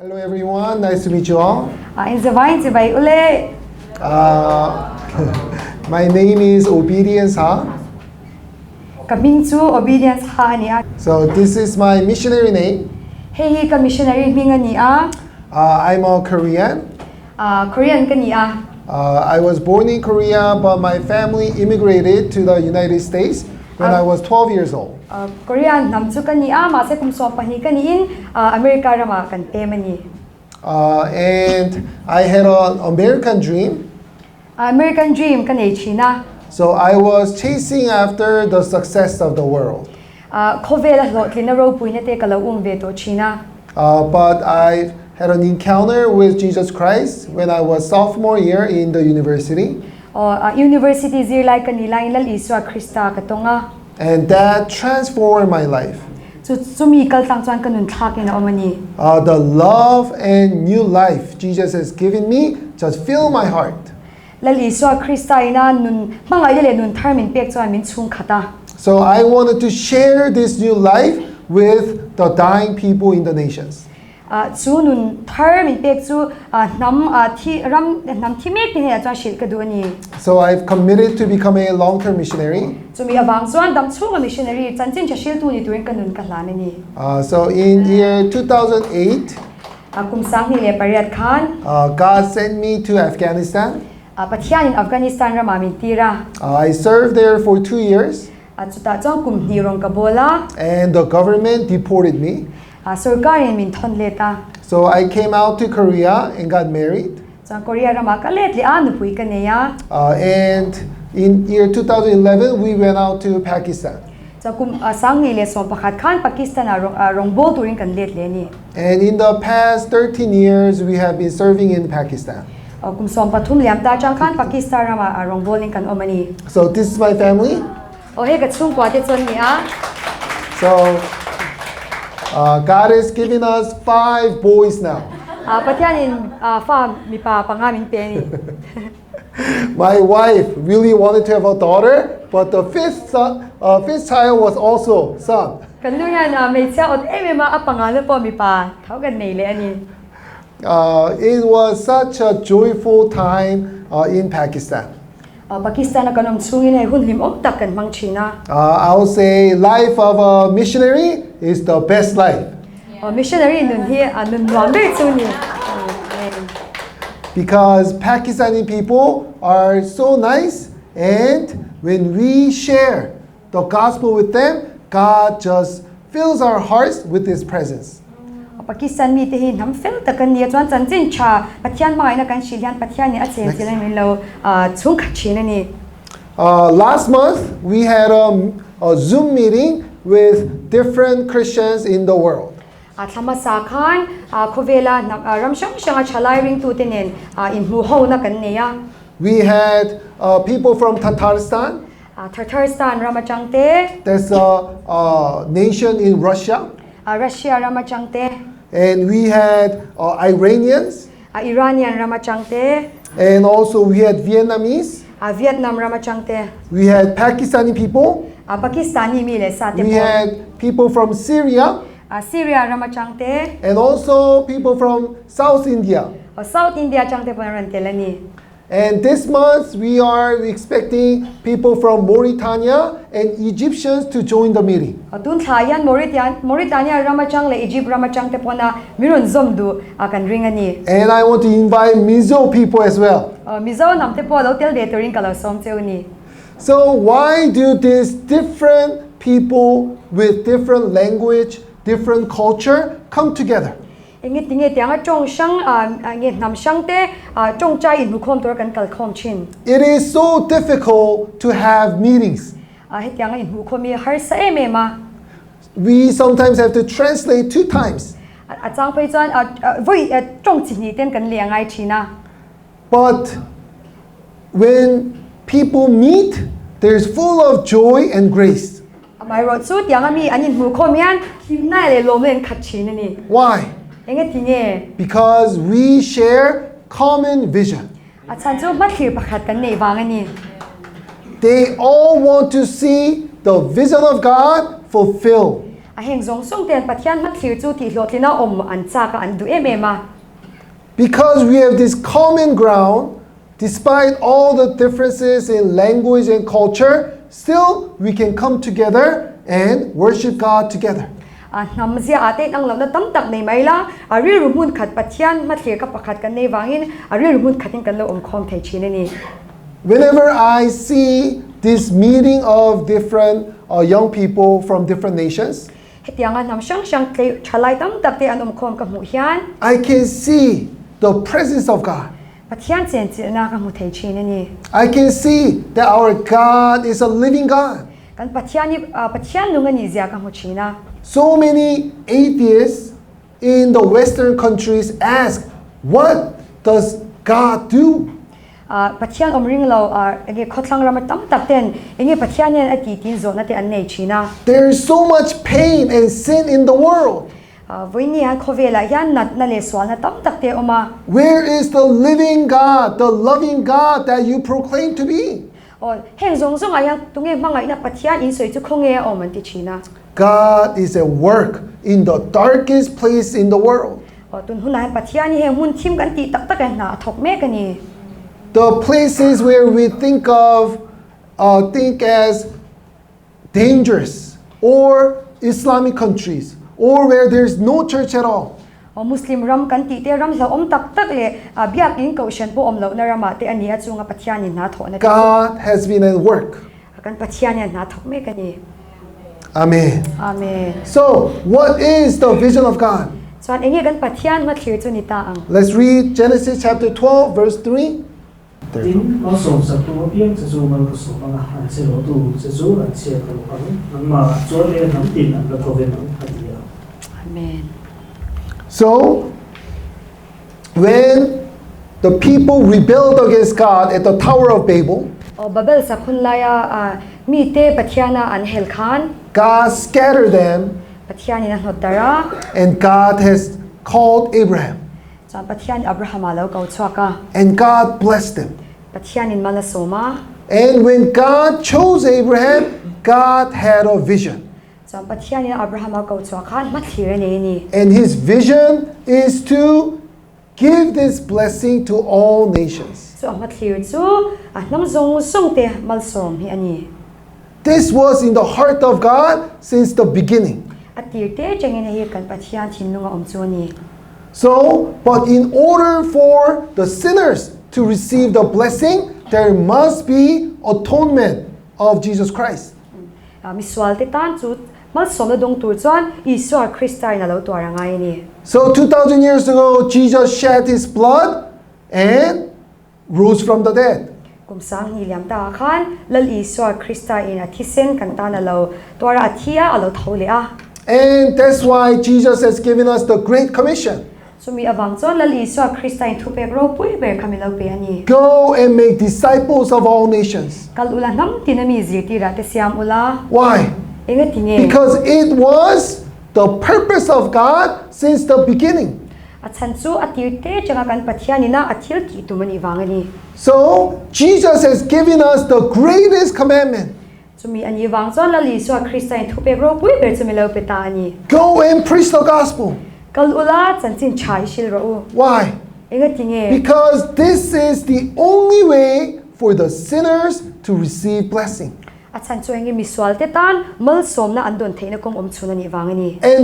Hello everyone, nice to meet you all. Inzavay uli. My name is Obedience Ha. Kaming chu Obedience Ha niya. So this is my missionary name. Hey ka missionary minga niya. I'm a Korean. Korean ka niya. I was born in Korea, but my family immigrated to the United States when I was 12 years old. Korean namchu ka niya mase kum so pahi ka niin America rama kan temani. And I had an American dream. American dream ka nei China. So I was chasing after the success of the world. Kovela lo tlinaro puine te kala veto China. But I had an encounter with Jesus Christ when I was sophomore year in the university. University zirlai kanila ilal iswa Krista katonga. And that transformed my life. Sumikal tangchuan kanun thlak ina omani. The love and new life Jesus has given me just fill my heart. Lal iswa Krista ina nun mangayele nun tharmin pek chuan min chung khata. So I wanted to share this new life with the dying people in the nations. Chu nun tharmin pek chu nam thi mek ni ya chuan shil ka du ani. So I've committed to become a long-term missionary. Chumi awang chuan dam chunga missionary chanchin cha shil tu ni tuin kanun ka hlan ani. So in year 2008, Kum sang ni le pariat khan God sent me to Afghanistan. Pathian in Afghanistan ra mamin tira. I served there for 2 years. Chuta chong kum ni rong ka bola. And the government deported me. Sarkarin min thon leta. So I came out to Korea and got married. Chang Korea ra ma ka let li an pui ka ne ya. And in year 2011, we went out to Pakistan. Kum sang ni le so pakhat khan Pakistan rawngbaw turin kan let le ni. And in the past 13 years, we have been serving in Pakistan. Kum som pathum liam ta chang khan Pakistan ra ma rawngbaw kan omani. So this is my family. He ka chung kwa te chon ni a. So God has given us 5 boys now. Pathian in fa mi pa pangamin pe ni. My wife really wanted to have a daughter, but the fifth child was also son. Kan lu yan me cha ot e me ma apangalo po mi pa thau kan nei le ani. It was such a joyful time in Pakistan. Pakistan kanom chungin ai hun him om tak kan mang China. I would say life of a missionary is the best life. Missionary nun hi nun wambe chuni. Because Pakistani people are so nice, and when we share the gospel with them, God just fills our hearts with His presence. Pakistan mi te hin ham fel takan ni chuan chanchin cha Pathian mai na kan shilian Pathian ni a chen chen min lo chung khathin ani. Last month we had a Zoom meeting with different Christians in the world. Thama sa khan khovela ramshang shanga chalai ring tu tenen in mu ho na kan ne ya. We had people from Tatarstan. Tatarstan ramachangte. There's a nation in Russia. Russia ramachangte. And we had Iranians. Iranian ramachangte. And also we had Vietnamese. Vietnam ramachangte. We had Pakistani people. Pakistani mi le sa te. We had people from Syria. Syria ramachangte. And also people from South India. South India changte po ran telani. And this month we are expecting people from Mauritania and Egyptians to join the meeting. Tun thayan Mauritania ramachang le Egypt ramachang te pona miron zomdu akan ring ani. And I want to invite Mizo people as well. Mizoram nam te po lo tel de ring kala som cheuni. So why do these different people with different language, different culture come together? Ingit tinge tianga chong shang nge nam shang te chong chai in hukom tor kan kal khom chin. It is so difficult to have meetings. He tianga in hukomi har sa e me ma. We sometimes have to translate 2 times. Chang pai chuan voi chong chi ni ten kan liangai China. But when people meet, there's full of joy and grace. Mai ro chu tianga mi anin hukomian himna le lomen khat chin ni. Why? Because we share common vision. They all want to see the vision of God fulfilled. heng zawng ten Pathian mat thlir chu ti hlot lina an saka an du ema. Because we have this common ground, despite all the differences in language and culture, still we can come together and worship God together. Namzia ate ang law na tamtak nei maila ari rumun khat Pathian mat thlir ka pakhat kan nei wangin ari rumun khatin kan lo khom thei chinani. Whenever I see this meeting of different young people from different nations, I can see the presence of God. I can see that our God is a living God. So many atheists in the Western countries ask, what does God do? Pathian omring lo enge khotlang ram tam tak ten enge Pathian yan ati tin zo na te an nei china. There is so much pain and sin in the world. Voini han khovela yan na le swal na tam tak te oma. Where is the living God, the loving God that you proclaim to be? Heng zong ayan tunge mangai na Pathian in soi chu khonge o man ti china. God is at work in the darkest place in the world. Tun hunai Pathian he hun thim kan ti tak tak na thok me kani. The places where we think as dangerous, or Islamic countries, or where there's no church at all. Muslim ram kan ti te ram sa tak tak le biak in ko shen po lo na rama te ani achunga Pathian na tho na. God has been at work. Kan Pathian na thok me kani. Amen. Amen. So, what is the vision of God? Let's read Genesis chapter 12 verse 3. Tin có sổ saktu piang sa zo mal so mga han se lo tu se zo an se ko angmah zo le engtin an la proven hadia. Amen. So when the people rebelled against God at the Tower of Babel, Babel sa khunlaya mi te Pathiana an hel khan, God scattered them, Pathian na hodara, and God has called Abraham. Pathian Abraham alo kau chwaka, and God blessed them. Pathian in malasoma. And when God chose Abraham, God had a vision. Pathian in Abraham kau chwaka mathlir ni. And his vision is to give this blessing to all nations. So mathlir chu nam zawngte malsom hi ani. This was in the heart of God since the beginning. Atirte changin hi kan Pathian thinlung omchoni. So, but in order for the sinners to receive the blessing, there must be atonement of Jesus Christ. So 2,000 years ago, Jesus shed his blood and rose from the dead. And that's why Jesus has given us the Great Commission. Go and make disciples of all nations. Why? Because it was the purpose of God since the beginning. So Jesus has given us the greatest commandment. Go and preach the gospel. Why? Because this is the only way for the sinners to receive blessing. And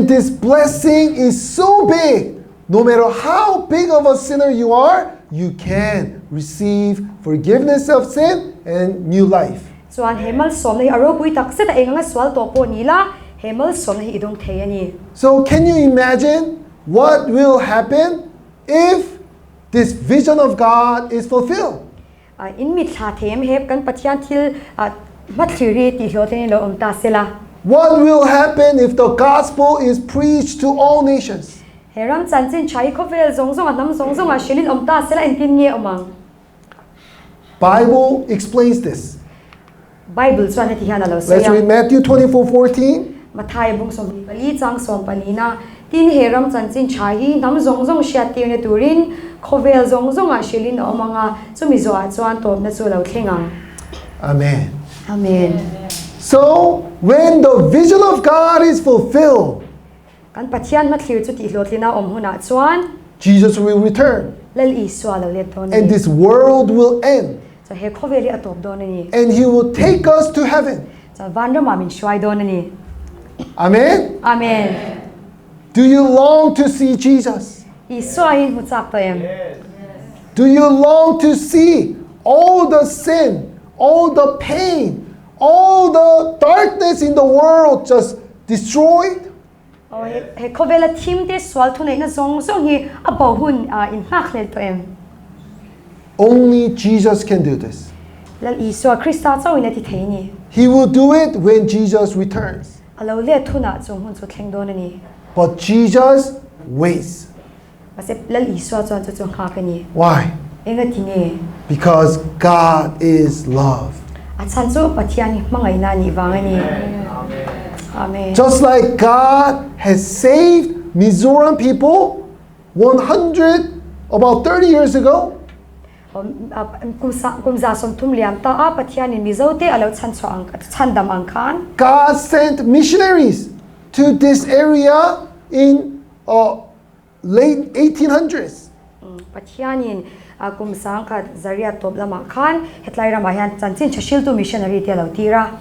this blessing is so big, no matter how big of a sinner you are, you can receive forgiveness of sin and new life. So can you imagine what will happen if this vision of God is fulfilled? What will happen if the gospel is preached to all nations? Bible explains this. Let's read Matthew 24:14. Amen. Amen. So when the vision of God is fulfilled, kan Pathian mathlir chu ti hlotlina om huna chuan Jesus will return lal Iswa lo let don and this world will end cha he khoveli atop don ni and he will take us to heaven. cha vanra ma min shwai don ni. Amen? Amen. Do you long to see Jesus? Iswa in huchak to em. Do you long to see all the sin, all the pain, all the darkness in the world just destroyed? Oh he khovela thim te swal thunai na zong hi abahun in hak lel to em. Only Jesus can do this. Lal Iswa Krista chawina ti thei ni. He will do it when Jesus returns. Alo le thuna chung hun chu thleng don ni. But Jesus waits. Mase lal Iswa chuan chu chung kha ka ni. Why? Enga tinge. Because God is love. Achan chu Pathian mangai na ni wangani. Amen. Just like God has saved Mizoram people about 30 years ago, kumza som thum liam ta a Pathian in Mizote alo chandam angkhan. God sent missionaries to this area in late 1800s. Pathian in kumsang ka zaria top lama khan hetlai ramayan chanchin chashil tu missionary te lo tira.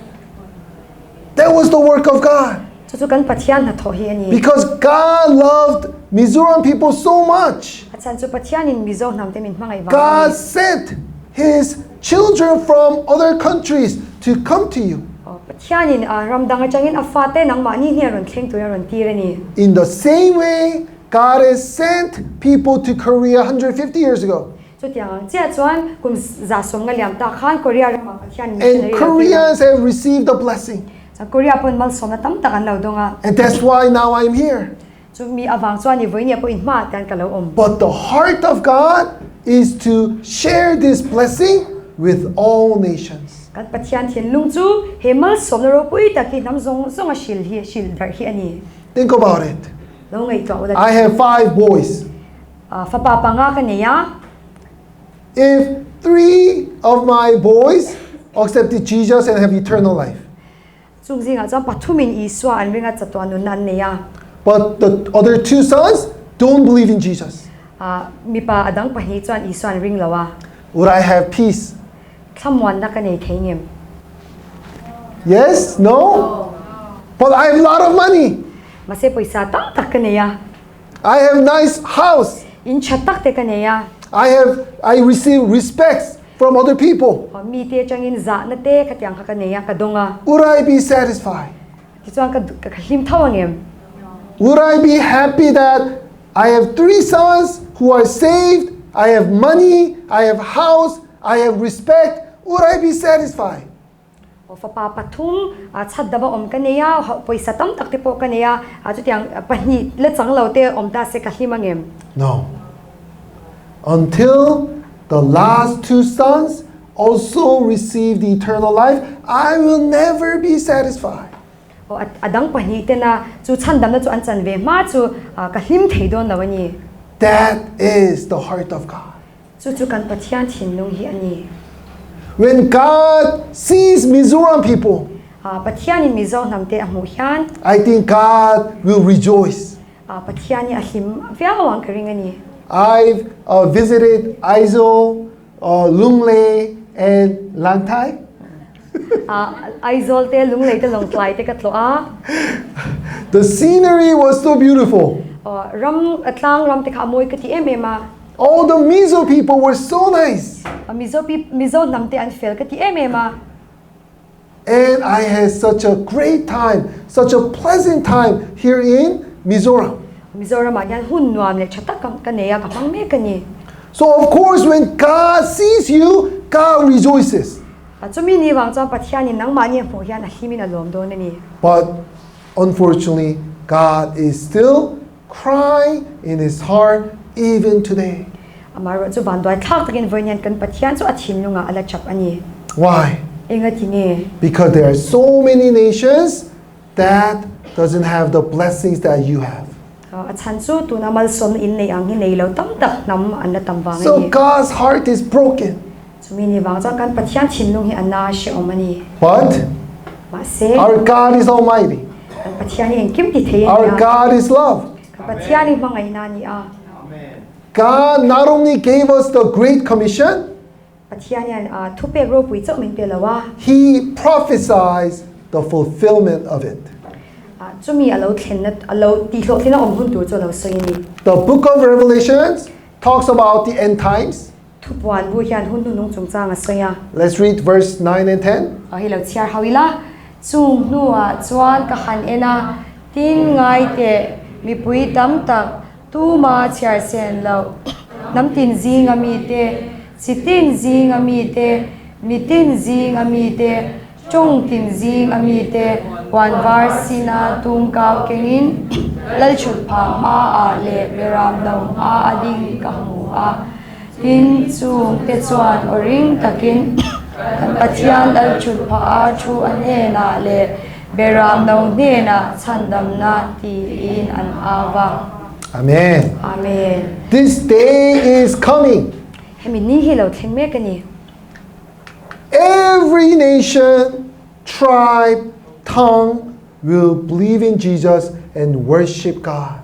That was the work of God. Chu kan Pathian na thohi ani. Because God loved Mizoram people so much. Achan chu Pathian in Mizo namte min mangai wa. God sent his children from other countries to come to you. Pathian in ramdang changin afate nang mani ni ron thleng tu ron tira ni. In the same way, God has sent people to Korea 150 years ago. Chu tiang chia chuan kumza som nga liam ta khan Korea rama Pathian missionary. And Koreans have received the blessing. Korea pon mal som na tam takan lo donga. And that's why now I'm here. So mi awang chuan ni voinia po inma tan kalo om. But the heart of God is to share this blessing with all nations. Kan Pathian thinlung chu he mal som na ro pui ta ki nam zong a shil dar hi ani. Think about it. Lo ngai to I have 5 boys. Fa pa pa nga kaniya. If 3 of my boys accepted Jesus and have eternal life, Chung zinga chuan pathumin Iswa an ringa chatwa nun an neya. but the other 2 sons don't believe in Jesus, Mi pa adang pahi chuan Iswa an ring lawa. would I have peace? Thamwan na kanei theingem. Yes? No? But I have a lot of money. Mase poisa tam tak kaneya. I have nice house. In chatak te kaneya. I receive respects from other people. Mi te changin za na te katyang ka kaneya kadonga. Would I be satisfied? Chuan ka him thawangem. Would I be happy that I have 3 sons who are saved, I have money, I have house, I have respect? Would I be satisfied? O fa pa pathum chhat daba om kaneya poisa tam tak te po kaneya chu tiang pahni le changlo te om ta se ka himangem. No. Until the last 2 sons also received eternal life, I will never be satisfied. O adang pahni te na chu chandam na chu an chan ve ma chu ka him thei don lawani. That is the heart of God. Chu kan Pathian thinlung hi ani. When God sees Mizoram people, Pathian in Mizo namte amu hian I think God will rejoice. Pathian ni ahim viawang karingani. I've visited Aizo, Lunglei, and Langtai. Aizol te lunglei te longtlai te katlo a. The scenery was so beautiful. Ram atlang ram te khamoy kati emema. All the Mizo people were so nice. Mizo namte an fel kati emema. And I had such a great time, such a pleasant time here in Mizoram. Mizoram yan hun nuam le chatak kaneya kamang me kani. So of course when God sees you, God rejoices. Chumi ni wang chang Pathian in nang mani mo hian ahimin alom don ni. But unfortunately, God is still crying in his heart even today. Amaro chu bandoi thak takin voinian kan Pathian chu athinlunga ala chap ani. Why? Engati Because there are so many nations that doesn't have the blessings that you have. Achansu tu namal som in nei ang hinei lo tam tak nam an tam wang So God's heart is broken. Chumi ni wang chang kan Pathian thinlung hi anna she omani. But ma se Our God is almighty. kan Pathian ni engkim ti thei Our God is love. kan Pathian ni mangai na ni a God not only gave us the Great Commission, Pathian yan thu pek ro pui chok min pe lawa He prophesies the fulfillment of it. chumi alo thlen na alo ti hlo thina om hun tur cho lo so ni The book of Revelations talks about the end times. thu puan bu hian hun nu nung chung chang a so ya Let's read verse 9 and 10. hi lo chiar hawila chung nuwa chuan ka khan ena tin ngai te mi pui tam tak tu ma chiar sen lo nam tin zing ami te sitin zing ami te mi tin zing ami te chung tin zing ami te wan var sina tung ka kengin lal chut pha ma a le meram dong a ading ka mu a tin chung te chuan oring takin kan Pathian lal chut pha a thu an he na le beram dong ne na chandam na ti in an awa Amen. amen This day is coming. hemi ni hi lo thlen me ka ni Every nation, tribe, tongue will believe in Jesus and worship God.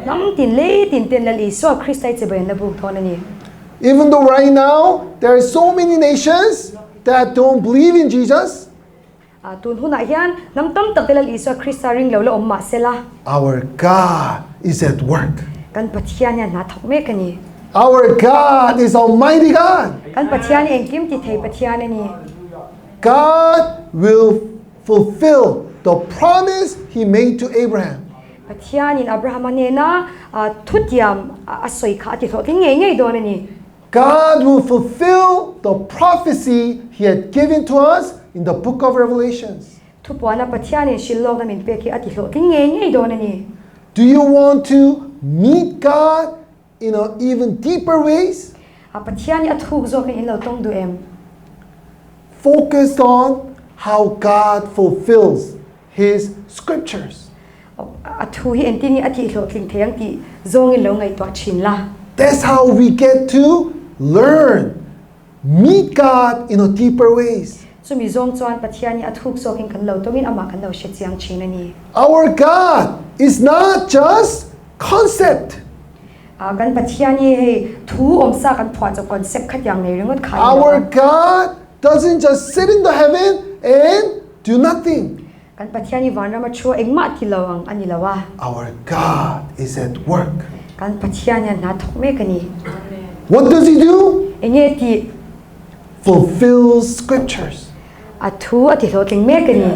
nam tin le tin ten lal iso Christai che ben la bu thon ani Even though right now there are so many nations that don't believe in Jesus, tun huna hian nam tam tak lal iso Christa ring lo lo om ma sela our God is at work. kan Pathian ya na thok me ka ni Our God is Almighty God. kan Pathian engkim ti thei Pathian ani God will fulfill the promise He made to Abraham. Pathian in Abraham ane na thutiam asoi kha ti thot nge nge don ani God will fulfill the prophecy He had given to us in the book of Revelations. thu puana Pathian in shillok na min pe ki ati thot nge nge don ani Do you want to meet God in an even deeper ways? Pathian ya thuk zo kan in lo tong du em Focused on how God fulfills His scriptures. thu hi engtin ni ati thot tling theyang ti zong in lo ngai to chin la That's how we get to learn, meet God in a deeper ways. so mi zong chuan Pathian ni athuk zo kin kan lo tongin ama kan lo she chiang chin ani Our God is not just concept. kan Pathian ni hei thu om sa kan phwa cho concept khat yang nei ringot khai Our God doesn't just sit in the heaven and do nothing. kan Pathian ni van rama chu engmah ti lo ang ani lawa Our God is at work. kan Pathian ya na thok me ka ni What does He do? enge ti Fulfills scriptures. athu ati lo tling me ka ni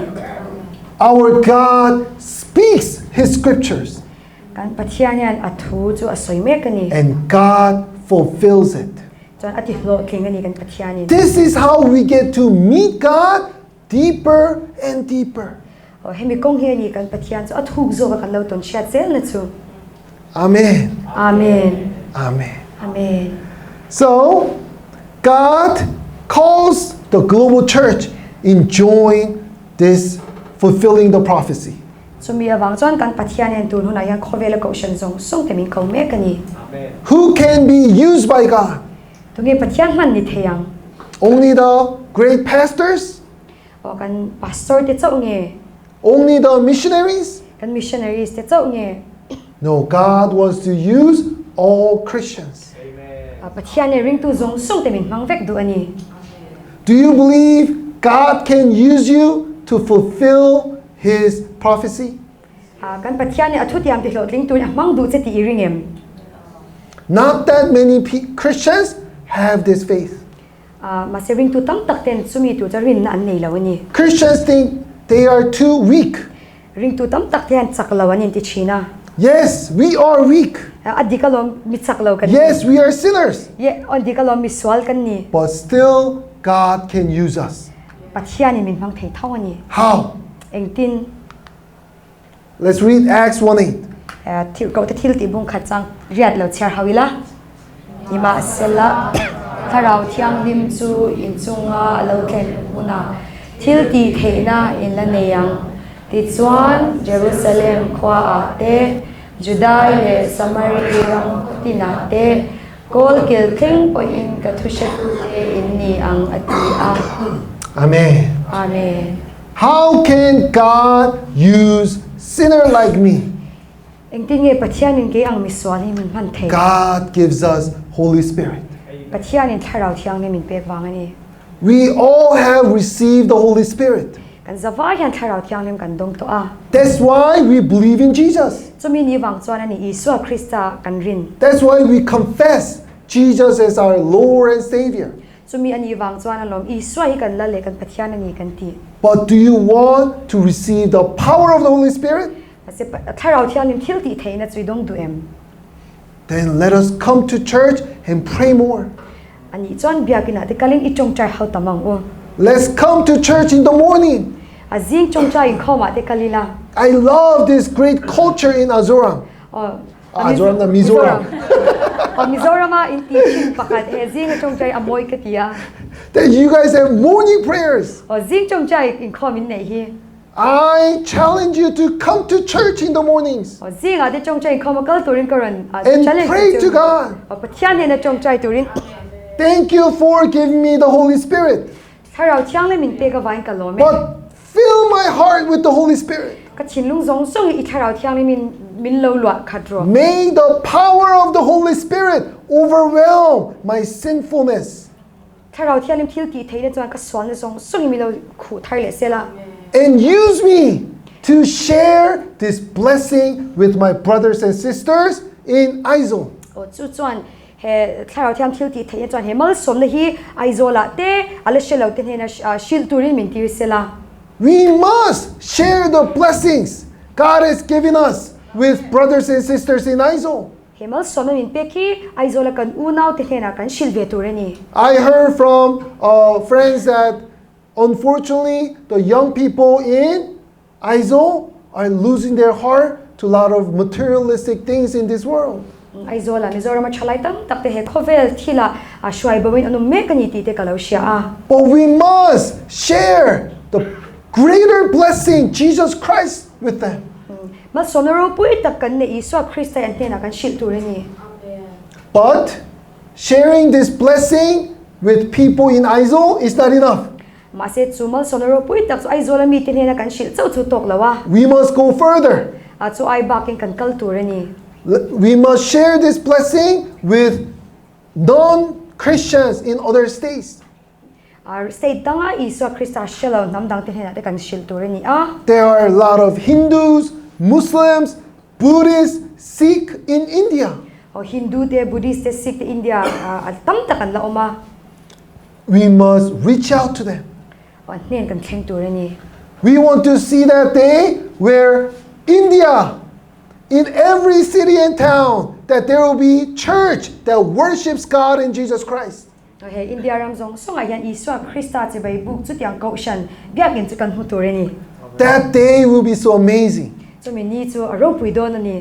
Our God speaks His scriptures kan Pathian yan athu chu asoi me ka ni and God fulfills it. chuan ati lo tling ani kan Pathian ni This is how we get to meet God deeper and deeper. hemi kong he ni kan Pathian chu athuk zo kan lo ton chat sel na chu Amen. amen Amen. amen So, God calls the global church enjoying this fulfilling the prophecy. so mi awang chuan kan Pathian yan tun huna yan khovela ko shan zong song te min ko me ka ni Who can be used by God? tunge Pathian man ni theyang Only the great pastors? o kan pastor te chau nge Only the missionaries? kan missionaries te chau nge No, God wants to use all Christians. Pathian ni ring tu zong song te min mang vek du ani Do you believe God can use you to fulfill His prophecy? kan Pathian ni athu tiam te lo tling tu mang du che ti ring em Not that many Christians have this faith. ma se ring tu tam tak ten sumi tu cha rin an nei lo ani Christians think they are too weak. ring tu tam tak ten chak lo ani ti china Yes, we are weak. adikalom mi chak lo kan Yes, we are sinners. ye adikalom mi swal kan ni But still, God can use us. Pathian ni min mang thei thau ani How? engtin Let's read Acts 1:8. thil ko te thil ti bung khat chang riat lo chhar hawila MIZCLBSI Thlarau Thianghlim chu in chunga lo thlen una thil ti theina in la neyang ti chuan Jerusalem khwa a te Judai le Samaria tina te kol kil thing po in ka thushat te in ni ang ati a Amen. amen How can God use sinner like me? engtin nge Pathian ke ang miswal hi min man thei God gives us Holy Spirit. Pathian Thlarau Thianghlim min pek wang ani We all have received the Holy Spirit. kan zawa hian Thlarau Thianghlim kan dong to a That's why we believe in Jesus. chumi ni wang chuan ani Isu Krista kan rin That's why we confess Jesus as our Lord and Savior. chumi ani wang chuan alom Isu hi kan la le kan Pathian ani kan ti But do you want to receive the power of the Holy Spirit? ase Thlarau Thianghlim thil ti thei na chui dong du em Then let us come to church and pray more. ani chuan biakina te kalin I chong chai hau tamang o Let's come to church in the morning. a zing chong chai in khoma te kalila I love this great culture in Mizoram. Mizoram na Mizoram. Mizoram a in teaching pakat he zing chong chai amoy katia That you guys have morning prayers. o zing chong chai in khom in nei hi I challenge you to come to church in the mornings o zing a te chong chai in khom kal turin karan and pray to God. o Pathian ne na chong chai turin Thank you for giving me the Holy Spirit. Thlarau Thianghlim min pe ka vain ka lo me But fill my heart with the Holy Spirit. ka thinlung zong song I Thlarau Thianghlim min lo lwa khatro May the power of the Holy Spirit overwhelm my sinfulness Thlarau Thianghlim thil ti thei na chuan ka swan na zong song I mi lo khu thai le sela and use me to share this blessing with my brothers and sisters in Aizo. o chu chuan he Thlarau Thiam thil ti thei na chuan he mal som na hi aizola te ala shelo te na shil turin min tir sela We must share the blessings God has given us with brothers and sisters in Aizo. he mal som na min pe ki aizola kan unau te na kan shil ve turani I heard from friends that unfortunately the young people in Aizo are losing their heart to a lot of materialistic things in this world. aizola Mizoram a chalai tam tak te he khovel thila a hruai bawin anu me kan ti te kalau sia a But we must share the greater blessing, Jesus Christ, with them. mal som na ro pui tak kan ne Isu Krista an te na kan shil turani But sharing this blessing with people in Aizo is not enough. ma se chu mal som na ro pui tak so aizola mi te na kan shil chau chu tok lawa We must go further. a chu ai bakin kan kal turani We must share this blessing with non-Christians in other states. State danga Isu Krista shelo nam dang te na te kan shil turani a There are a lot of Hindus, Muslims, Buddhists, Sikh in India. o Hindu te Buddhist te Sikh te India tam ta kan la oma We must reach out to them. o nen kan thleng turani We want to see that day where India, in every city and town, that there will be church that worships God and Jesus Christ. o he India ram zong songa yan Isu Krista che bai buk chu tiang ko shan biakin chu kan hu turani That day will be so amazing. chu mi ni chu aro pui don ani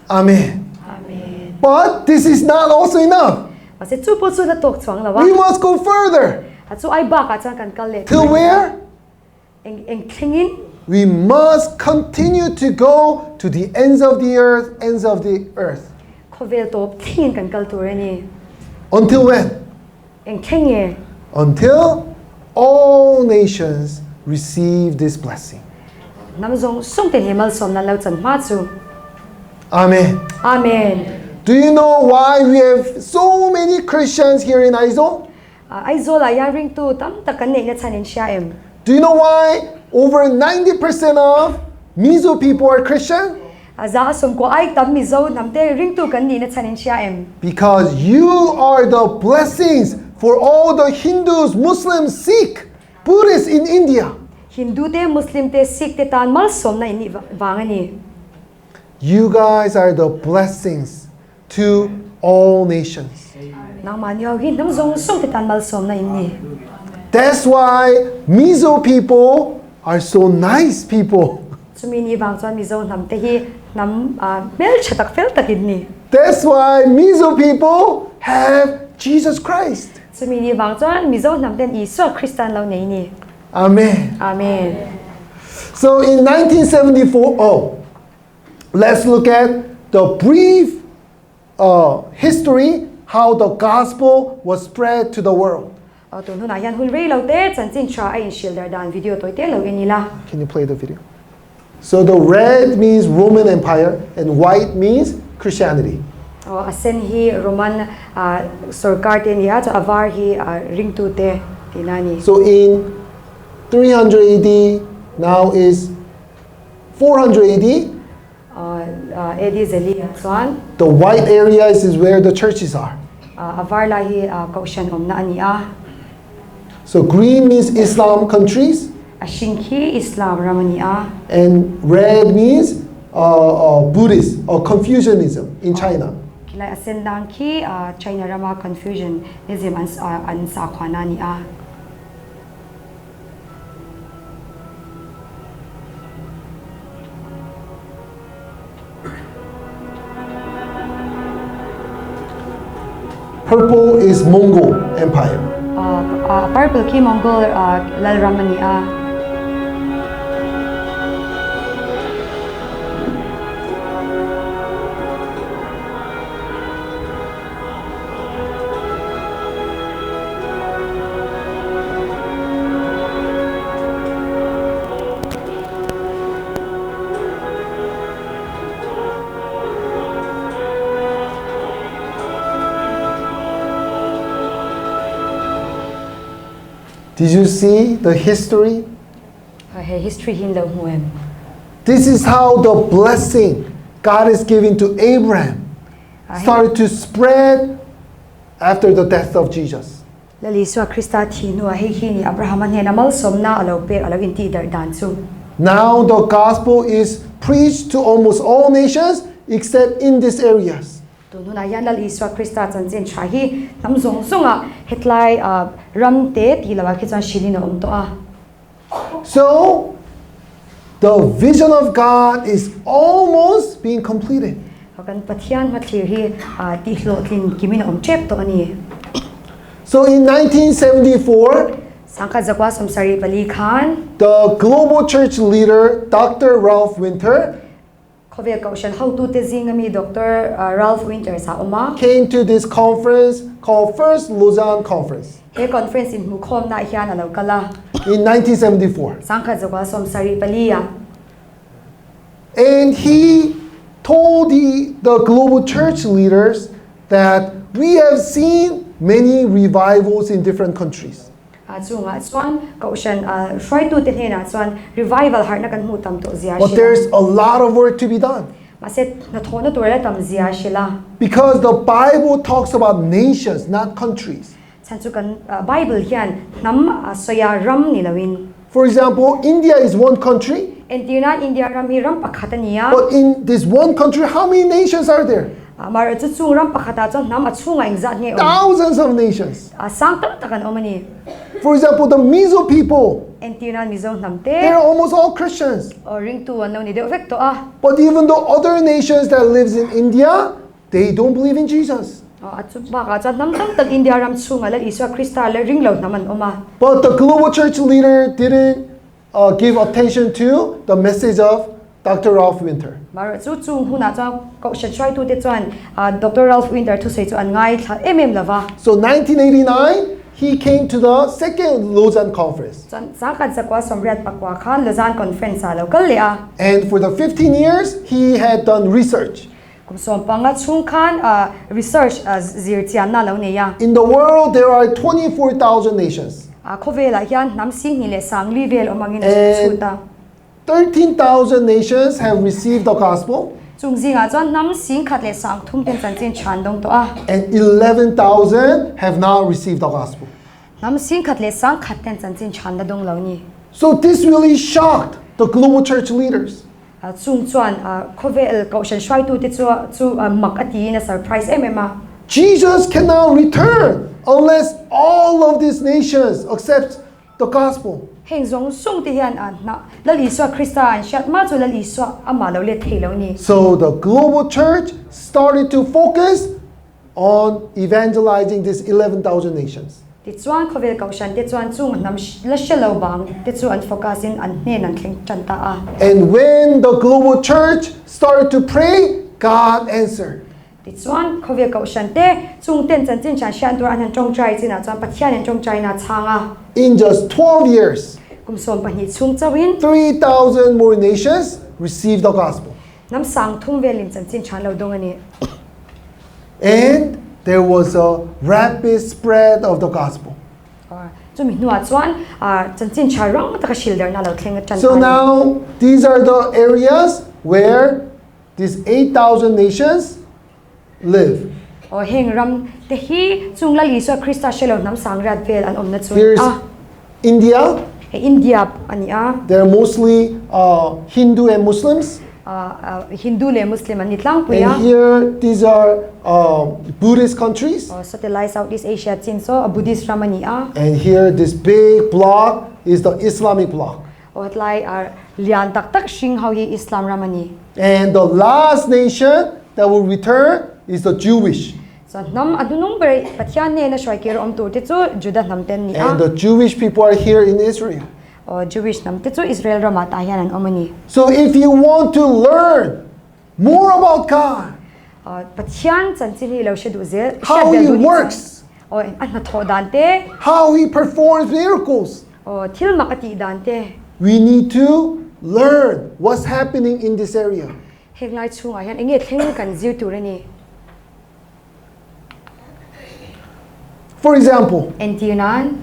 Amen. amen But this is not also enough. ma se chu po chu na tok chuang lawa We must go further. a chu ai ba ka chang kan kal le Till where? eng thlengin We must continue to go to the ends of the earth. khovel top thin kan kal turani Until when? eng thlenge Until all nations receive this blessing. nam zong song te hemal som na lo chan ma chu Amen. amen Do you know why we have so many Christians here in Aizo? aizola ya ring tu tam ta kan nei na chanin sha em Do you know why over 90% of Mizo people are Christian? za som ko ai tam mi zo nam te ring tu kan ni na chanin sha em Because you are the blessings for all the Hindus, Muslims, Sikh, Buddhists in India. Hindu te Muslim te Sikh te tan mal som na ini wangani You guys are the blessings to all nations. nang man yo hin nam zong song te tan mal som na ini That's why Mizo people are so nice people. chumi ni wang chuan mi zo nam te hi nam mel chatak fel takin ni That's why Mizo people have Jesus Christ. chumi ni wang chuan mi zo nam ten Isu Kristan lo nei ni Amen. amen So in 1974, let's look at the brief history how the gospel was spread to the world. tu nu na yan hun rei lo te chan chin tra ai shil dar dan video toi te lo ni la. Can you play the video? So the red means Roman Empire and white means Christianity. Asen hi Roman sarkar te niya to avar hi ring tu te tinani. So in 300 AD, now is 400 AD. AD zeli chuan The white areas is where the churches are. avar la hi kaushan om na ania. So green means Islam countries. Ashinki Islam ramania. And red means Buddhist or Confucianism in China. Kila asen dang ki China rama confusion nizim an sa khwana ni a. Purple is Mongol Empire. Purple ki Mongol lal ramania. Did you see the history? History hin lo huem. This is how the blessing God is giving to Abraham started to spread after the death of Jesus. Lali so Krista thi nu hi ni Abraham an henamal somna alo pe alo inti dar dan chu. Now the gospel is preached to almost all nations except in these areas. Tu nu na yan lali so Krista chan chen tha hi nam zong songa hetlai ram te ti lawa ki chan shilin om to a. So the vision of God is almost being completed. Kan Pathian thlir hi ti hlo tlin kimin om chep to ani. So in 1974, Sangka zakwa samsari pali khan the global church leader, Dr. Ralph Winter, khove kaushan how to te zingami Dr. Ralph Winter sa oma came to this conference called First Lausanne Conference he conference in mukhom na hian alo kala in 1974. sangkha zakwa samsari paliya And he told the global church leaders that we have seen many revivals in different countries. chunga chuan kaushan hruai tu te hena chuan revival har na kan mu tam to zia But there's a lot of work to be done. maset na thona tola tam zia shila Because the Bible talks about nations, not countries. chanchu kan Bible hian nam soya ram ni lawin For example, India is one country, entina India ram hi ram pakhatania but in this one country, how many nations are there? mar chu chung ram pakhata chuan nam achunga engzat nge Thousands of nations. sangtal takan omani For example, the Mizo people, entina Mizoram namte they're almost all Christians. ring tu ano ni de vecto But even the other nations that lives in India, they don't believe in Jesus. achu ba ka chan nam tam tal India ram chunga la iswa krista le ring lo naman oma But the global church leader didn't give attention to the message of Dr. Ralph Winter. mar chu chung huna cha ko sha try to te chuan Dr. Ralph Winter thu sei chu an ngai tha lava So 1989, he came to the second Lausanne conference. chan sa ka zakwa somriat pakwa khan Lausanne conference a local le And for the 15 years, he had done research. kum som panga chung khan research zir chian na lo ne ya In the world, there are 24,000 nations. khove la hian nam sing ni le sang li vel omangin And chuta 13,000 nations have received the gospel, chung zinga chuan nam sing khat le sang thum ten chan chen chan dong to and 11,000 have not received the gospel. nam sing khat le sang khat ten chan chen chan da dong lo ni So this really shocked the global church leaders. chung chuan khovel kaushan shwai tu te chu mak ati na surprise emma Jesus cannot return unless all of these nations accept the gospel. heng zong sung te hian na lali swa krista an shat ma chu lali swa ama lo le thei lo ni So the global church started to focus on evangelizing these 11,000 nations. ti chuan khovel kaushan te chuan chung nam la shelo bang te chu an focus in an hne nan thleng chan ta And when the global church started to pray, God answered. ti ti chuan khovia kau shan te chung ten chan chin chan shan tur an han tong trai china chuan pathian han tong trai na changa In just 12 years, kum som pahnih chung chawin 3,000 more nations received the gospel. nam sang thum velin chan chin chan lo dong ani And there was a rapid spread of the gospel. chu mi nuwa chuan chan chin cha rang ta ka shilder na lo thleng chan So now, these are the areas where these 8,000 nations live. o heng ram te hi chung la li so krista shelo nam sang rat vel an om na chu Here's India. India ani a They're mostly Hindu and Muslims. Hindu le Muslim ani tlang puya And here, these are Buddhist countries. satellite Southeast Asia chin so a Buddhist ramani a And here, this big block is the Islamic block. o tlai lian tak tak shing how hi Islam ramani And the last nation that will return is the Jewish. so nam adunong ber pathian ne na shwai ker om tur te chu judah nam ten ni And a the Jewish people are here in Israel. o Jewish nam te chu Israel rama ta hian an omani So if you want to learn more about God, pathian chan chin hi lo shedu zel how He works, o an na tho dan te how He performs miracles, o thil makati dan te we need to learn what's happening in this area. henglai chunga hian enge thleng kan ziu tur ani For example, entinan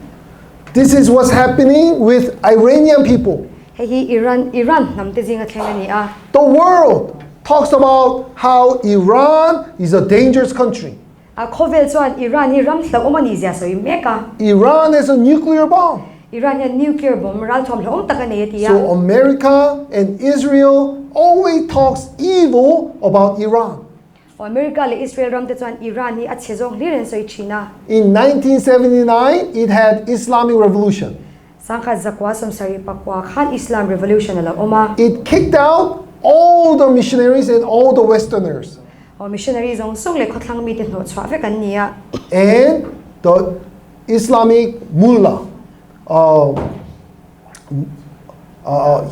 this is what's happening with Iranian people. hi Iran nam te jinga thleng ani a The world talks about how Iran is a dangerous country. khovel chuan Iran hi ram thlo omani zia so meka Iran has a nuclear bomb. Iran ya nuclear bomb ral thom hlom takane tia So America and Israel always talks evil about Iran. America le Israel ram te chuan Iran hi achhe zawng liren soi china In 1979, it had Islamic Revolution. sangkha zakwa som sari pakwa khan Islam revolution ala oma It kicked out all the missionaries and all the Westerners. o missionary zong song le khotlang mi te no chwa fe kan nia And the Islamic mullah,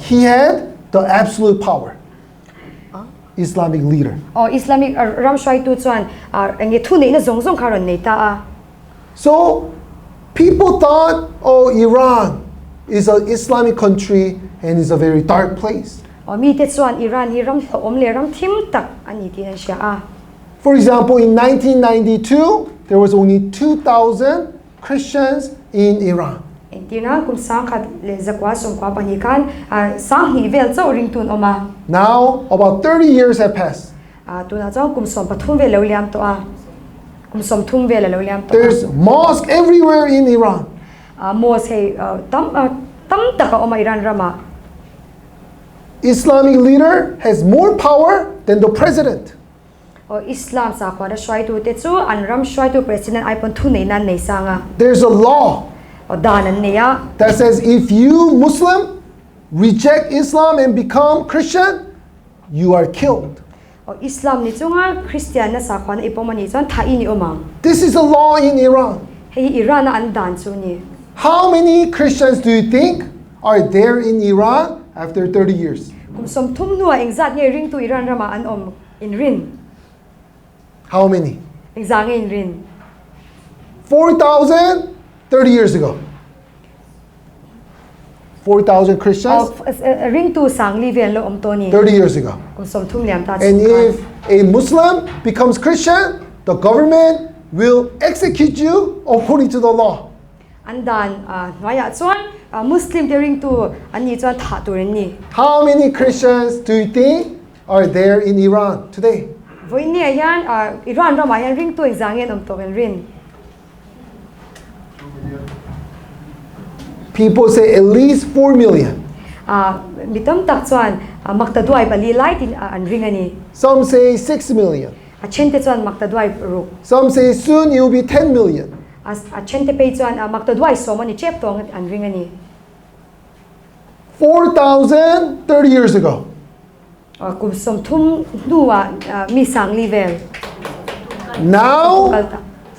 he had the absolute power. Islamic leader. o Islamic ram shwai tu chuan enge thu nei na zong zong kharon nei ta a So people thought, oh, Iran is an Islamic country and is a very dark place. o mi te chuan Iran hi ram thlo om le ram thim tak ani ti an sha a For example, in 1992, there was only 2,000 Christians in Iran. entina kum sangkha le zakwa som kwa pani kan sang hi vel chaw ring tun oma Now, about 30 years have passed. tu na chaw kum som pathum ve lo liam to a kum som thum ve lo liam to There's mosque everywhere in Iran. mo sei tam taka oma Iran rama Islamic leader has more power than the president. o Islam sa kwa da shwai tu te chu an ram shwai tu president ipon thu nei nan nei sanga There's a law o dan an nei a that says if you Muslim reject Islam and become Christian, you are killed. o Islam ni chunga Christian na sa kwa na ipomani chuan thai ni oma This is a law in Iran. hei Iran na an dan chu ni How many Christians do you think are there in Iran after 30 years? kum som thum nuwa engzat nge ring tu Iran rama an om in rin How many? engzang in rin 4,000 30 years ago. 4,000 Christians ring tu sang li vel lo om to ni 30 years ago. kum som thum liam ta And chu if a Muslim becomes Christian, the government will execute you according to the law. an dan noya chuan Muslim te ring tu ani chuan tha tur ni How many Christians do you think are there in Iran today? voi ni yan Iran rama yan ring tu engzang en om to vel rin People say at least 4 million. mitam tak chuan maktaduai bali light in an ring ani Some say 6 million. a chente chuan maktaduai ru Some say soon it will be 10 million. a chente pe chuan maktaduai so mani chep tong an ring ani 4,000 30 years ago. kum som thum nuwa mi sang li vel Now,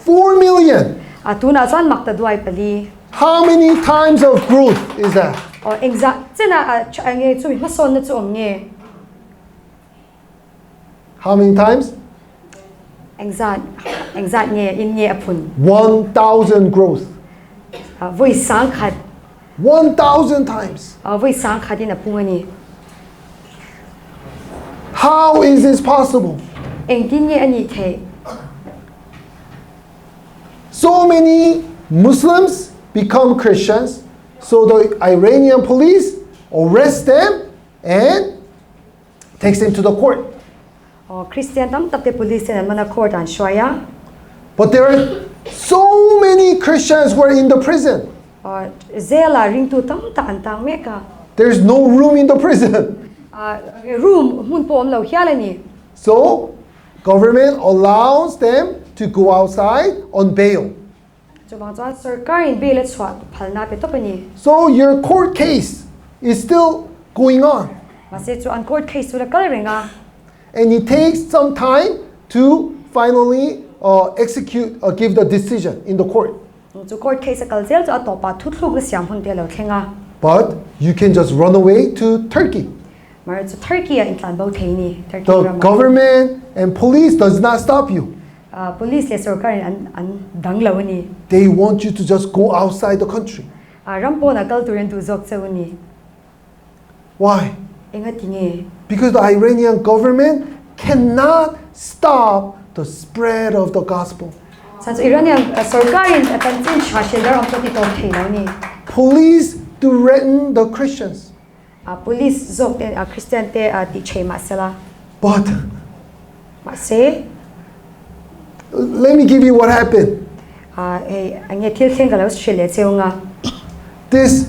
4 million. tuna chuan maktaduai pali How many times of growth is that? exact chena nge chu ma son na chu om nge How many times? engzat nge in nge apun 1,000 growth. voi sang khat 1,000 times. voi sang khat in apungani How is this possible? engtin nge ani thei So many Muslims become Christians, so the Iranian police arrest them and takes them to the court. Christian tam tapte police and mana court an shwaya But there are so many Christians who are in the prison. zela ring tu tam ta an tang meka There's no room in the prison. room mun pom lo hialani So government allows them to go outside on bail. so bang cha sarkar in bail chwa phalna pe topani So your court case is still going on. mase chu an court case tu la kal renga And it takes some time to finally execute or give the decision in the court. chu court case kal zel chu atopa thuthluk na siam hun te lo thenga But you can just run away to Turkey. mar chu Turkey in tlan bo theini Turkey The ram government and police does not stop you. police le sarkar an danglam ni They want you to just go outside the country. rampo na kal turen tu zok chawni Why? enga tinge Because the Iranian government cannot stop the spread of the gospel. san Iranian sarkar in kan chin chha dar am to thei lo ni Police threaten the Christians. police zok te Christian te ti chema sala But ma se let me give you what happened. ange thil theng kala Australia cheunga This,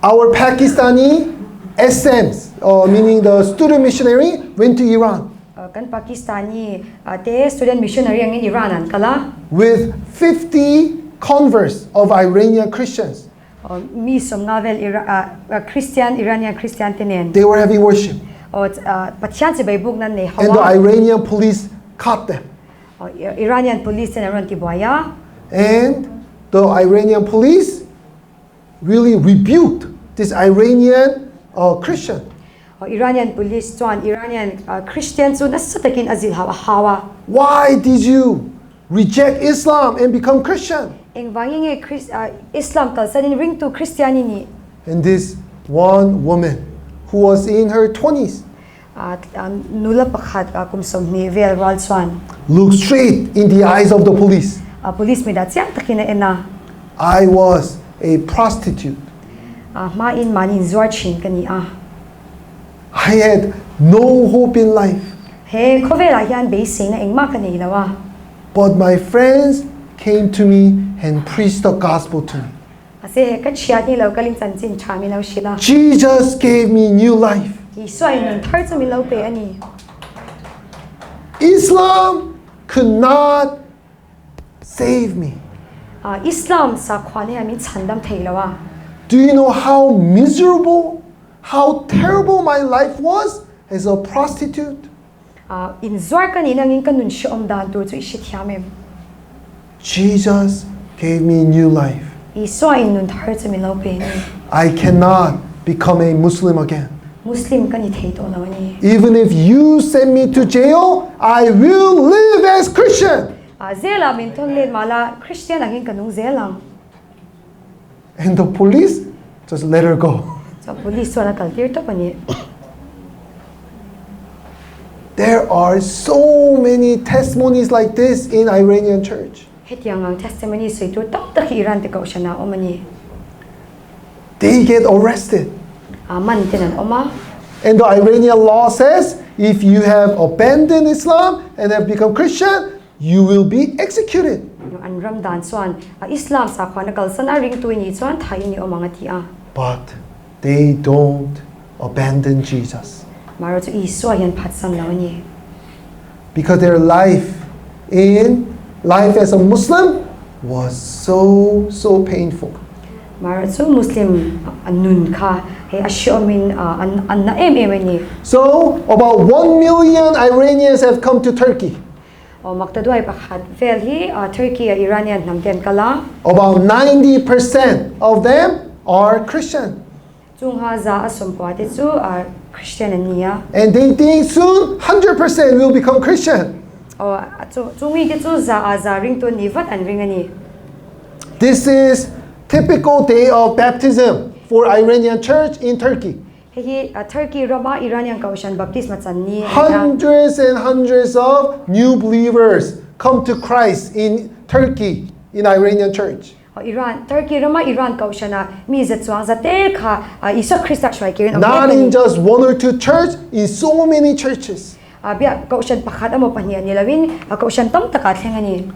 our Pakistani SMs, meaning the student missionary, went to Iran kan Pakistani te student missionary ang in Iran an kala with 50 converts of Iranian Christians. mi som ngavel Christian Iranian Christian tenen They were having worship. pathian se baibuk nan ne And the hawa Iranian police caught them. Iranian police ten ron ti boya And the Iranian police really rebuked this Iranian Christian. Iranian police chuan Iranian Christian chu na satakin azil hawa Why did you reject Islam and become Christian? eng wanging Islam kal sanin ring to Christiani ni And this one woman who was in her 20s nula pakhat kumsom ni vel wal chuan looked straight in the eyes of the police. police me da chiang takina ena I was a prostitute. ma in manin zuar chin kani I had no hope in life. he khovela hian be se na engmah kani lawa But my friends came to me and preached the gospel to me. ase he ka chia ni lo kalin chan chin thami lo shila Jesus gave me new life. hi swai nun thar chami lo pe ani Islam could not save me. Islam sa khwane ami chandam thei lawa Do you know how miserable, how terrible my life was as a prostitute? in zuar kani nangin kanun shom dan tur chu ishi thiamem Jesus gave me new life. I swai nun thar chami lo pe ni I cannot become a Muslim again. Muslim kani thei to lo ni Even if you send me to jail, I will live as Christian. zela min thong le mala Christian angin kanung zelang And the police just let her go. so police wala kaltir to pani There are so many testimonies like this in Iranian church. hetiang ang testimony so itu tak tak Iran te ko shana omani They get arrested. man tenan oma And the Iranian law says if you have abandoned Islam and have become Christian, you will be executed. an ramdan chuan Islam sa khwana kal sana ring tu ni chuan thai ni omanga ti But they don't abandon Jesus. maro chu isu hian phat sam lo ni Because their life as a Muslim was so painful. maro chu Muslim anun kha he ashomin an na ni So about 1 million Iranians have come to Turkey. o maktadwai pakhat fel hi Turkey Iranian namten kala About 90% of them are Christian. chungha za asom pawte chu Christian ania And they think soon 100% will become Christian. Oh, chu mi te chu za ring to ni vat an ring ani. This is typical day of baptism for Iranian church in Turkey. Hei Turkey Roma Iranian kaushan baptisma chan ni. Hundreds and hundreds of new believers come to Christ in Turkey, in Iranian church. Iran Turkey Roma Iran kaushana mi zawng te kha Isa Christ shwai kirin. Not in just one or two churches, in so many churches. Bia kaushan pakhat amo pahnia ni lawin kaushan tam taka thlengani.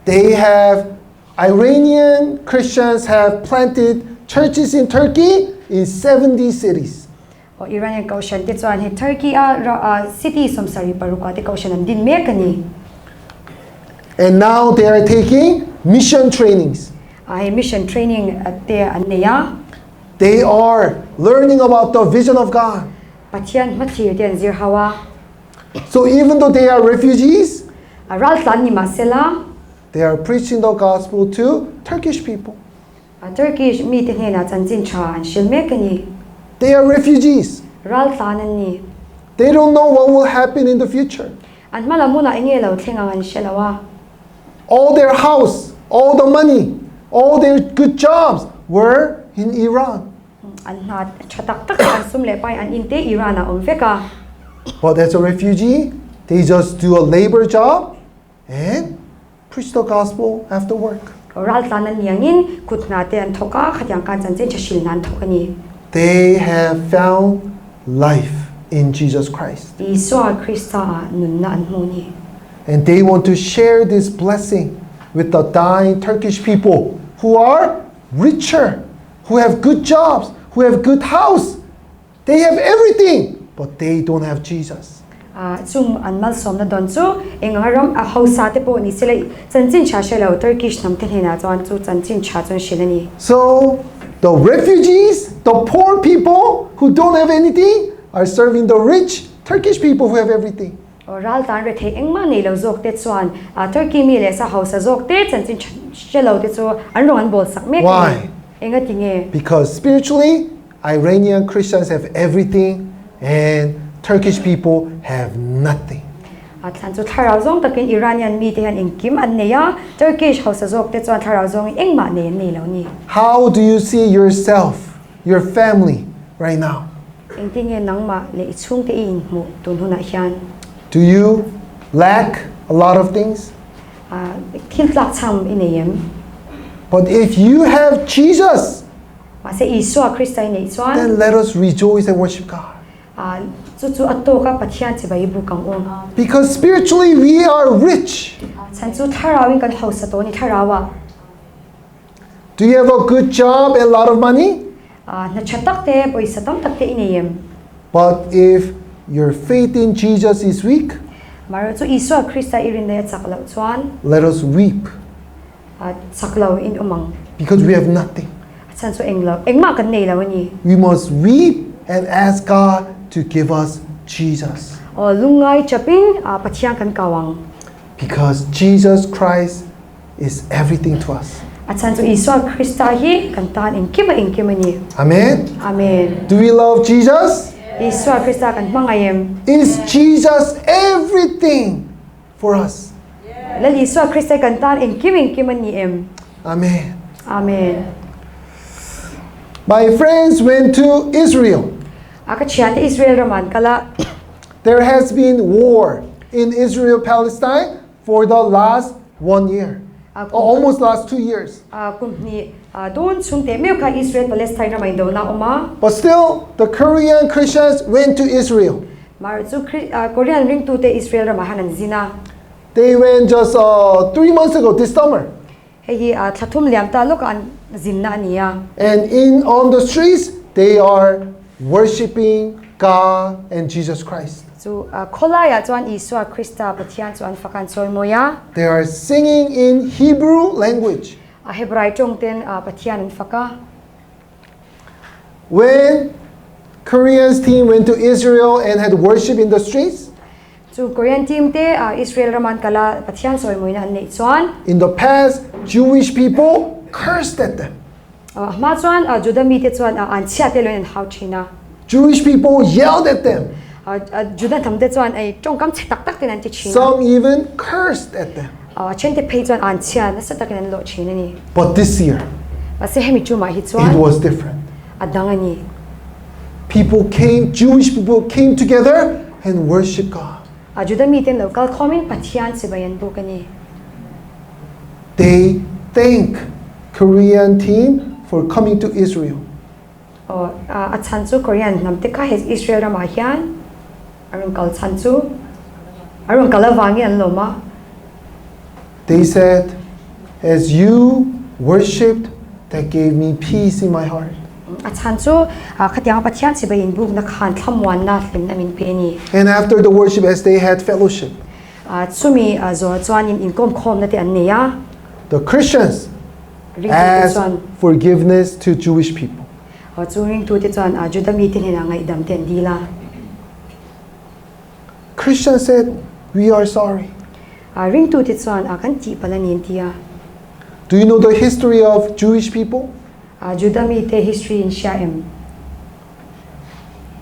They have Iranian Christians have planted churches in Turkey in 70 cities. Iranian kaushan te chuan he Turkey city somsari paruka te kaushan an din mekani. And now they are taking mission trainings. Mission training te aneya. They are learning about the vision of God. Pathian Thlarau Thianghlim hawa. So even though they are refugees, Lalpa'n ni masela. they are preaching the gospel to Turkish people. Turkish mi te hena chanchin cha an shilmekani. They are refugees. Lalpa'n ni. They don't know what will happen in the future. An malamuna ingelo thlenga an shelawa. All their house, all the money, all their good jobs were in Iran. An nat chatak tak an sumle pai an inte Irana omveka. But as a refugee, they just do a labor job and preach the gospel after work. Lalpa'n ni angin kutna te an thoka khatyang kan chanchin chashil nan thokani. They have found life in Jesus Christ. Iswa Krista nunna an muni. And they want to share this blessing with the dying Turkish people who are richer, who have good jobs, who have good house. They have everything, but they don't have Jesus. Chung an mal som na don chu engaram a hausa te po ni sila chanchin cha shelo Turkish nam te hena chuan chu chanchin cha chun shilani. So the refugees, the poor people who don't have anything, are serving the rich Turkish people who have everything. Lalpa'n re thei engmah nei lo zawk te chuan Turkey mi le sa hausa zawk te chanchin shelo te chu an rong an bol sak mek. Why? Enga tinge. Because spiritually, Iranian Christians have everything and Turkish people have nothing. Tlan chu Thlarau zawng takin Iranian mi te han engkim an neya Turkish hausa zawk te chuan Thlarau zawng engmah nei nei lo ni. How do you see yourself, your family right now? Engtinge nangmah le ichung te in mu tun huna hian. Do you lack a lot of things? Thlak cham ineyem. But if you have Jesus, Mase Iswa Christa nei chuan then let us rejoice and worship God. chu chu atto ka pathian che bai bu kang ong. Because spiritually we are rich. Chan chu Thlarauin kan hausa to ni Tharawa. Do you have a good job and a lot of money? Na chatak te poisa tam tak te ineyem. But if your faith in Jesus is weak, Maro chu Iswa Christa irin de chaklo chuan let us weep chaklo in umang. because we have nothing. Chan chu engmah kan nei lo ni. We must weep and ask God to give us Jesus. O lungai chapin pathian kan kawang. Because Jesus Christ is everything to us. Chan chu Iswa Christa hi kan tan engkima ni. Amen? Amen. Do we love Jesus? Iswa Christa kan mangayem. Is Jesus everything for us? Lal Iswa Christa kan tan engkim ni em. Amen. Amen. My friends went to Israel. Akachian te Israel raman kala There has been war in Israel-Palestine for the last 1 year. Almost last 2 years. kumni don chungte meu ka Israel Palestine ramai do na oma. But still, the Korean Christians went to Israel. Mar chu Korean ring tu te Israel ramahanan zina. They went just 3 months ago, this summer. Hei thathum liam ta lok an zinna ania. And on the streets, they are worshiping God and Jesus Christ. Chu kholaya chuan Iswa Christa pathian chuan fakan choi moya. They are singing in Hebrew language. Hebrai tongten pathian an faka. When Koreans team went to Israel and had worship in the streets, Chu Korean team te Israel raman kala pathian choi moina an nei chuan. in the past, Jewish people cursed at them. Ma chuan Judah mi te chuan an chia te loin an hau thina. Jewish people yelled at them. Judah tham te chuan ai tong kam chetak tak ten an ti china Some even cursed at them. chen te phei chuan an chia na sa tak an lo china ni But this year, ba se hemi chu ma hi it chuan was different. adang ani Jewish people came together and worshiped God. Judah mi ten local comment Pathian se bayan bu kani They thank Korean team for coming to Israel. a chan chu Korean nam te ka hes Israel ra ma hian arun kal chan chu arun kala wangi an lo ma They said, as you worshipped, that gave me peace in my heart. a chan chu khatiang Pathian se bayin bu na khan thamwan na thlim na min pe ni And after the worship, as they had fellowship, chumi zo chuan in kom khom na te an ne ya the Christians ring tu te asked chuan forgiveness to Jewish people. chu ring tu te chuan Judah mi ten hina ngai dam ten di la Christians said, we are sorry. ring tu te chuan kan ti pala nin tia Do you know the history of Jewish people? Judah mi te history in Shaim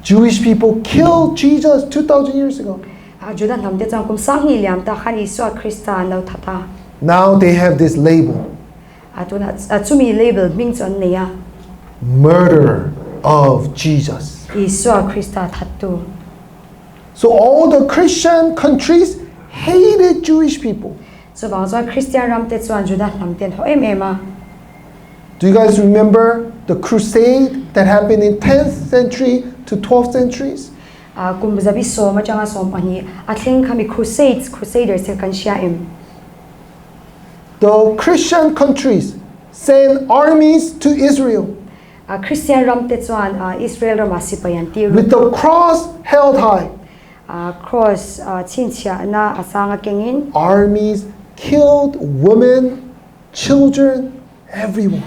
Jewish people killed Jesus 2,000 years ago. Judah nam te chuan kum sang ni liam ta khan Isu Christa lo thata Now they have this label, atuna chumi label ming chuan ne ya murder of Jesus. Isu Christa thatu So all the Christian countries hated Jewish people. so bang chuan Christian ram te chuan Judah nam ten ho ema Do you guys remember the crusade that happened in 10th century to 12th centuries? kum zabi so ma changa som pani athling khami crusaders se kan Shaim The Christian countries sent armies to Israel Christian ram te chuan Israel ram asipayan ti with the cross held high. cross chinchia na asanga kengin Armies killed women, children, everyone.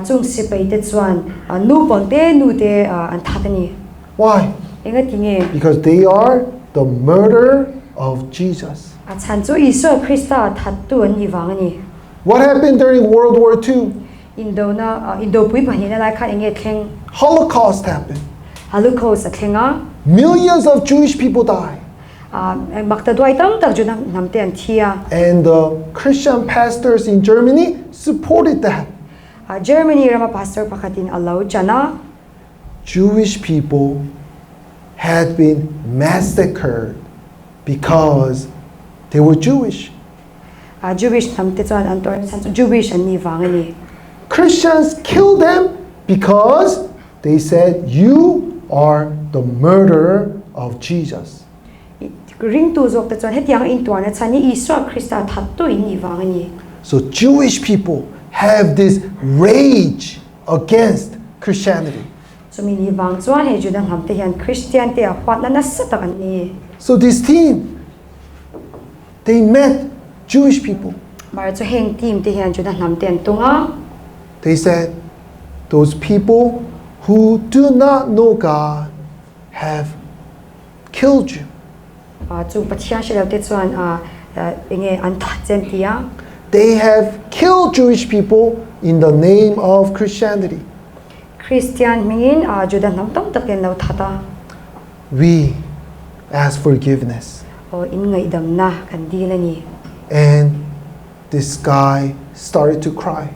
chung sipai te chuan nu ponte nu te an thatani Why? enga tinge Because they are the murder of Jesus. chan chu Isu Christa thatu an ni wangani What happened during World War II? Indo pui pani na lai kha enge thleng Holocaust happened. Holocaust athenga Millions of Jewish people died. makta dwai tam tak ju namte an thia And the Christian pastors in Germany supported that. Germany rama pastor pakhatin allow jana Jewish people had been massacred because they were Jewish. Jewish namte chuan an tor san Jewish an ni wangani Christians killed them because they said, you are the murderer of Jesus. ring tu zok te chuan hetiang in tuar na chani Isu Christa thatu in ni wangani So Jewish people have this rage against Christianity. chumi ni wang chuan he Judah namte hian Christian te a hwat na na satak an ni So this team, they met Jewish people. mar chu heng team te hian Judah namte an tunga They said, those people who do not know God have killed you. chu Pathian shelo te chuan enge an that chen tia They have killed Jewish people in the name of Christianity. Christian mingin Judah nam tam taken lo thata We ask forgiveness. o in ngai dam na kan dilani And this guy started to cry.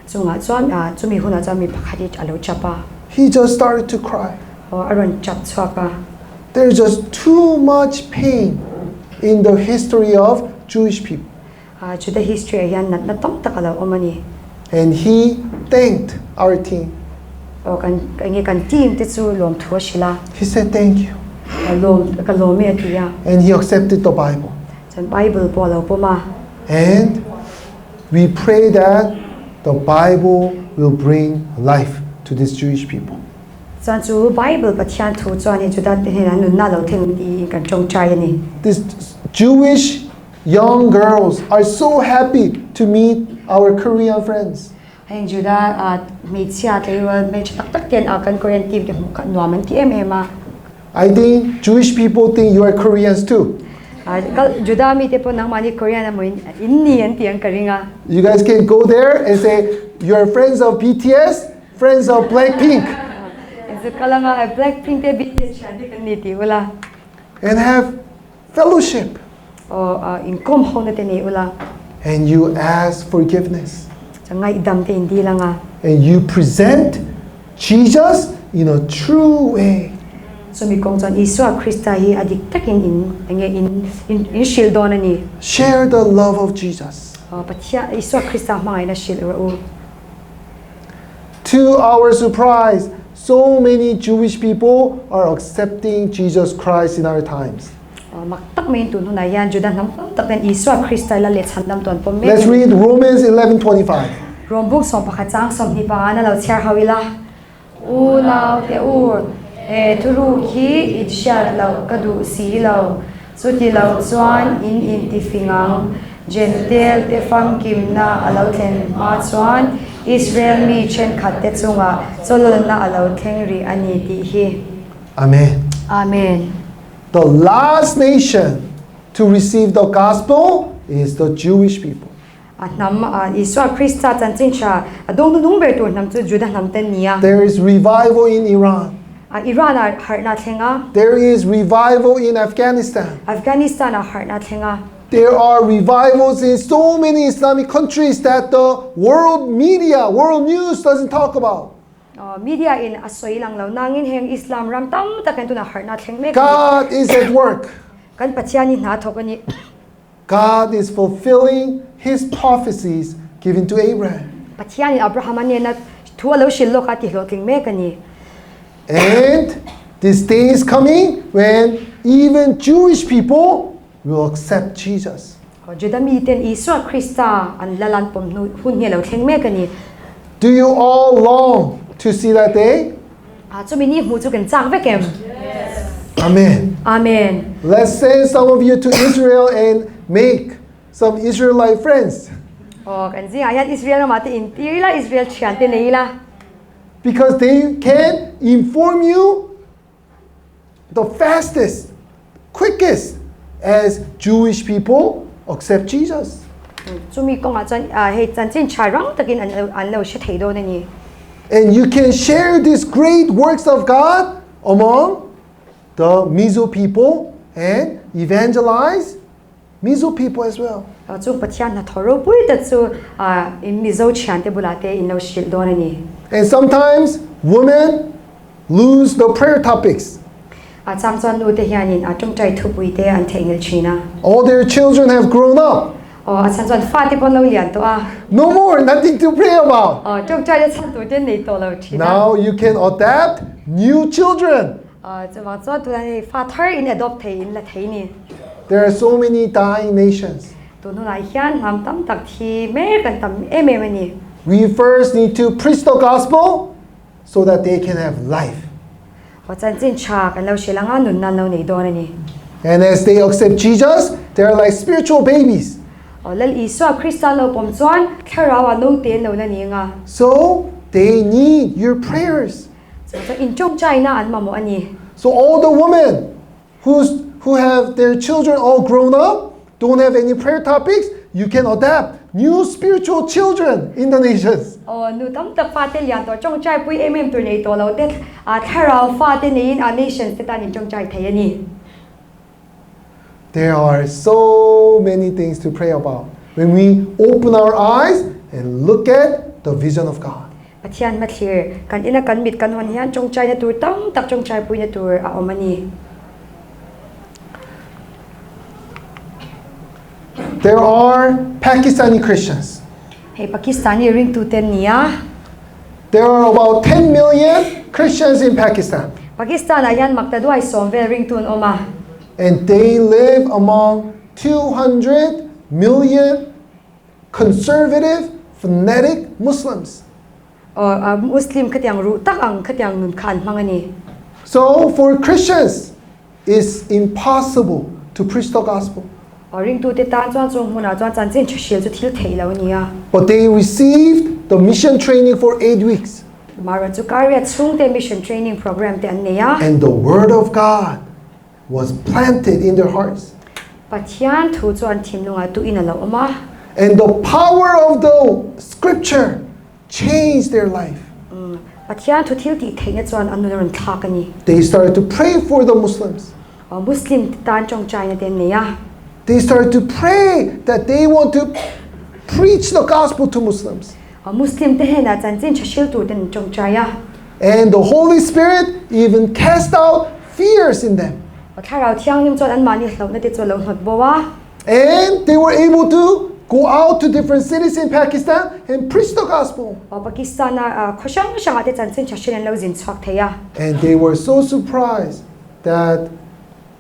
chunga chuan chumi huna chami pakhati alo chapa He just started to cry. o aron chap chwaka There's just too much pain in the history of Jewish people. Judah history hian na tam takalo omani And he thanked our team. o kan team te chu lom thua shila He said, thank you. ka lo me atia And he accepted the Bible. chan Bible polo poma And we pray that the Bible will bring life to these Jewish people. chan chu Bible Pathian thu chuan ni Judah te hian nun na lo theng ti kan chong chai ani These Jewish young girls are so happy to meet our Korean friends. heng Judah me chia te wa me tak tak ken kan Korean team ke kan nuam an ti ma I think Jewish people think you are Koreans too. Judah mi te po nang mani Korean mo in ni an tiang karinga You guys can go there and say, you are friends of BTS, friends of Blackpink. จะกำลังBlackpink เตบิเชียนที่กันนี่ติอุลา and have fellowship. อินคอมห้องนั่นนี่อุลา And you ask forgiveness. จะง่ายดำเต็นดีละงา And you present Jesus in a true way. สมีกงจันอิสวาคริสต์ฮีอดีตตักอินชิลดอนนี่ Share the love of Jesus. ปัจจัยอิสวาคริสต์มาอินชิลเรา To our surprise, so many Jewish people are accepting Jesus Christ in our times. มักตักเมนตุนหุนายานจุดันน้ำตักเป็นอิสวาคริสต์ละเลชันดำตอนปมเม Let's read Romans 11:25. รวมบุกสองประคัจ้างสมนิปานะเราเชียร์ฮาวิละอูนาวเตอูทุรุฮีอิจฉาเรากระดูสีเราสุดที่เราจวนอินติฟิงังเจนเทลเตฟังกิมนาเราเทนมาจวนอิสราเอลมีเช่นขัดเตจุงะโซโลนาเราเทงรีอันนี้ที่ฮี Amen. อาเมน The last nation to receive the gospel is the Jewish people. นำอิสวาคริสต์จันจินชาดงนุ่งเบตุนนำจุดจุดนำเต็นนี้ There is revival in Iran. อิหร่านหาร์นาเทงะ There is revival in Afghanistan. อัฟกานิสถานหาร์นาเทงะ There are revivals in so many Islamic countries that the world media, world news doesn't talk about. มีเดียอินอัศวิลังเรานางอินแห่งอิสลามรำตั้มตะกันตุนาหาร์นาเทงเมก God is at work. กันปัจจัยนี้นาทกันนี้ God is fulfilling His prophecies given to Abraham. ปัจจัยนี้อับราฮัมเนี่ยนะทั่วโลกชิลโลกาติโลกิงเมกันนี้ And this day is coming when even Jewish people will accept Jesus. จุดมีเต็นอิสวาคริสต์อันละลันปมหุ่นเนี่ยเราเทงเมกันนี้ Do you all long to see that day? จะมีนี่หูจุกันจ้างไปเกม Amen. อาเมน Let's send some of you to Israel and make some Israelite friends. กันสิอายัดอิสราเอลมาที่อินทีละอิสราเอลเชียนเตนี่ละ Because they can inform you the fastest, quickest as Jewish people accept Jesus. จะมีกองอาจารย์ให้จันจินชารังตะกินอันเราเชื่อถือโดนนี่ And you can share these great works of God among the Mizo people and evangelize Mizo people as well. จุงปัจจัยนัทโรปุยแต่จูอินมิโซเชียนเตบุลาเตอินเราชิลโดนนี่ And sometimes women lose the prayer topics. จำจวนดูเตียนินจงใจทุบุยเตอันเทงเอลชีนา All their children have grown up. จำจวนฟาที่พอเราเรียนตัว No more, nothing to pray about. จงใจจะฉันตัวเด่นในตัวเราชีนา Now you can adapt new children. จะมาจวนตัวนี้ฟาเธอร์อินอดอปเทอินละเทนี่ There are so many dying nations. ตัวนู้นหลายยันทำตั้มตักทีแม่กันตั้มเมนี่ We first need to preach the gospel so that they can have life. จันจินชากันเราเชื่อละงานหนุนนันเราในโดนนี่ And as they accept Jesus, they are like spiritual babies. แล้วอิสวาคริสต์เราปมจวนแค่เราว่าโน้ตเตียนเรานั่นเอง So they need your prayers. จะอินจงใจนะอันมาโมอันนี้ So all the women who have their children all grown up, don't have any prayer topics, you can adapt new spiritual children in the nations. หนูตั้มตักฟาเตลียนตัวจงใจปุ้ยตัวในตัวเราเด็ดแค่เราฟาเตนี้nation เตตันจงใจเทียนี่ There are so many things to pray about when we open our eyes and look at the vision of God. ปัจจัยมาเทียกันอินกันมิดกันวันนี้จงใจในตัวตั้มตักจงใจปุ้ยในตัวเอามานี่ There are Pakistani Christians. ให้ปากีสถานริงตูเตนนี้ There are about 10 million Christians in Pakistan. ปากีสถานอายันมักแต่ด้วยสมเวริงตูนออกมา And they live among 200 million conservative, fanatic Muslims. มุสลิมขยังรู้ตักอังขยังนุนขันมังอันนี้ So for Christians, it's impossible to preach the gospel. ริงตูเตตานจวนจงหัวหน้าจวนจันเจนเชียจะทิลเทยแล้วนี่ But they received the mission training for 8 weeks. มารัจุการีช่วงเตมิชชั่นเทรนนิ่งโปรแกรมเตอันนี้ And the word of God was planted in their hearts. ปัจจัยถูกจวนทีมลงตุอินแล้วออกมา And the power of the scripture changed their life. ปั Pathian thu thil ti thei na chuan anu ron thlak ani They started to pray for the Muslims. Muslim tan chong chai na ten neya They started to pray that they want to preach the gospel to Muslims. Muslim te hena chan chin chashil tu ten chong chai ya And the Holy Spirit even cast out fears in them. Thlarau Thianghlim chuan an mani hlo na te chu lo hnot bowa And they were able to go out to different cities in Pakistan and preach the gospel. Pakistan na khoshang shanga te chan chin chashil an lo zin chhuak theya And they were so surprised that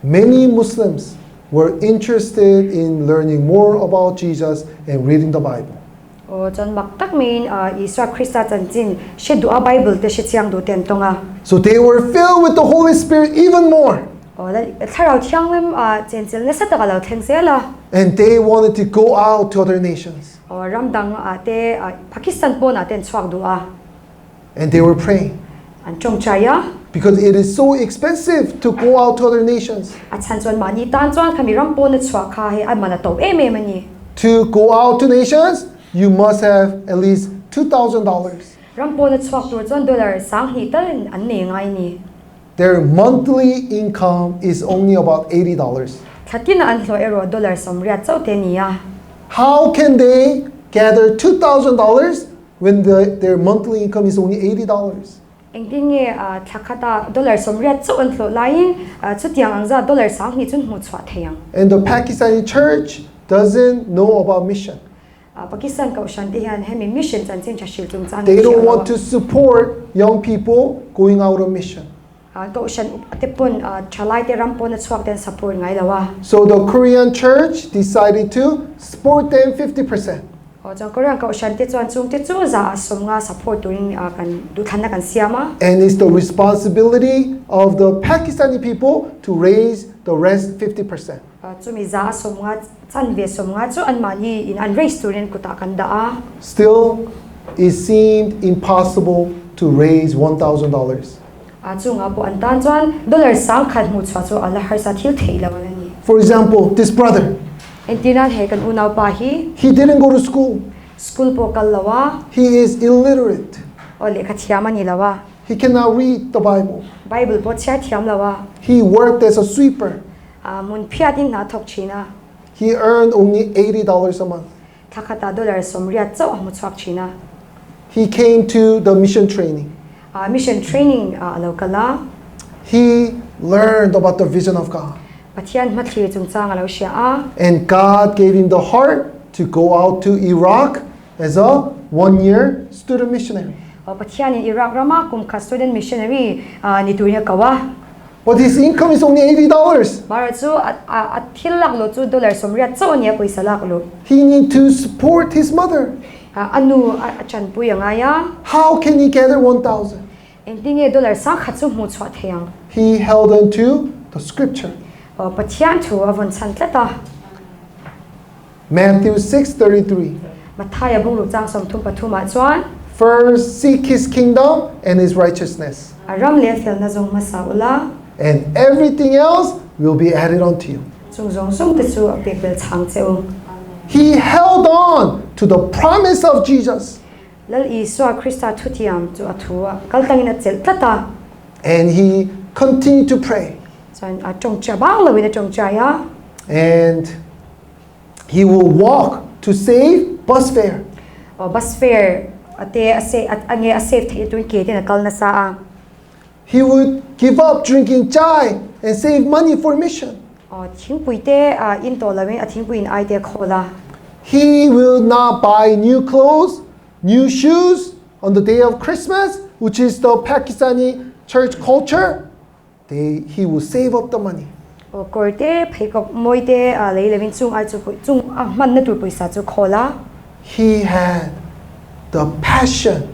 many Muslims were interested in learning more about Jesus and reading the Bible. Chon mak tak min Isra Krista chan chin she dua Bible te she chiang du ten tonga So they were filled with the Holy Spirit even more. Thlarau Thianghlim chen chil na sa ta lo theng se la And they wanted to go out to other nations. ramdang te Pakistan po na ten chhuak du And they were praying. an chong chaya Because it is so expensive to go out to other nations. chan chuan mani tan chuan khami ram po na chhuak kha he an mana to mani To go out to nations, you must have at least $2,000. ram po na chhuak tur chuan dollar sang hi tal an ne ngai ni Their monthly income is only about $80. thatin an hlo ero dollar som ria chau te ni ya How can they gather $2,000 when their monthly income is only $80? engtin nge thakata dollar som ria chau an hlo lain chutiang angza dollar sang hi chun mu chwa theyang And the Pakistani church doesn't know about mission. Pakistan ka shanti han hemi mission chan chin chashil chung chan They don't want to support young people going out on mission. ka shan atepun chalai te ram po na chhuak ten support ngai lawa So the Korean church decided to support them 50%. chang korean ka shanti chuan chung te chu za somnga support turing kan du thanna kan siama And it's the responsibility of the Pakistani people to raise the rest 50%. chumi za somnga chan ve somnga chu an mani in an raise student ku ta kan da Still, it seemed impossible to raise $1,000. chunga po an tan chuan dollar sang khat mu chwa chu ala har sa thil thei lawan ani For example, this brother, entina he kan unaw pa hi he didn't go to school. school po kal lawa He is illiterate. o lekha thiam ani lawa He cannot read the Bible. bible po chha thiam lawa He worked as a sweeper. mun phiatin na thok china He earned only $80 a month. thakata dollar som ria chau mu chhuak china He came to the mission training. mission training lokala He learned about the vision of God. Pathian thlir chung chang alo sia And God gave him the heart to go out to Iraq as a 1-year student missionary. Pathian in Iraq rama kum kha student missionary ni turia kawa But his income is only $80. mara chu thilak lo chu dollar som ria chau ania paisa lak lo He need to support his mother. anu chan pu yanga ya How can he gather 1,000? engtinge dollar sang kha chu mu chwa theyang He held on to the scripture. Pathian thu avon chan tlata Matthew 6:33. mathaya bung lu chang som thum pathuma chuan First seek his kingdom and his righteousness, ram le fel na zong masaula and everything else will be added onto you. chung zong sung te chu apek bel chang cheu He held on to the promise of Jesus, lal iswa krista thutiam chu athua kaltangin a chel tlata and he continued to pray. chuan a chong cha bang lo wina chong cha ya And he will walk to save bus fare. bus fare ate ase ange a save thei tuin ke ten kal na sa He would give up drinking chai and save money for mission. thingpui te in to lawin a thingpui in ai te khola He will not buy new clothes, new shoes on the day of Christmas, which is the Pakistani church culture. He will save up the money. korte phekok moite lei lewin chung ai chu chung man na tur paisa chu khola He had the passion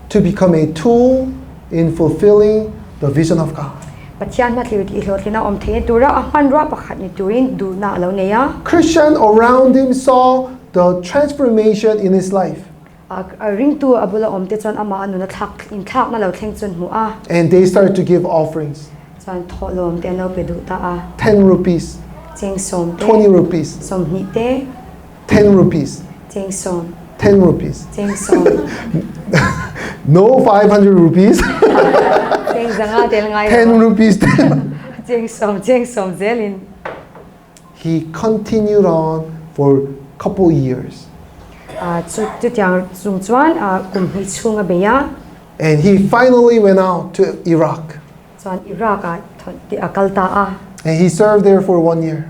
to become a tool in fulfilling the vision of God. Pathian thlir ti hlot lina om the tura a man ra pakhat ni turin du na lo ne ya Christians around him saw the transformation in his life, a ring tu abula om te chon ama anu na thak in thak na lo thleng chun mu a and they started to give offerings. chan tholom te lo pe du ta a 10 rupees, cheng som te 20 rupees, som ni te 10 rupees, cheng som 10 rupees. cheng som No 500 rupees. Cheng zanga tel ngai 10 rupees. cheng som zelin He continued on for a couple years. chu tiang chung chuan kum hi chunga beya And he finally went out to Iraq. chuan Iraq kalta And he served there for 1 year.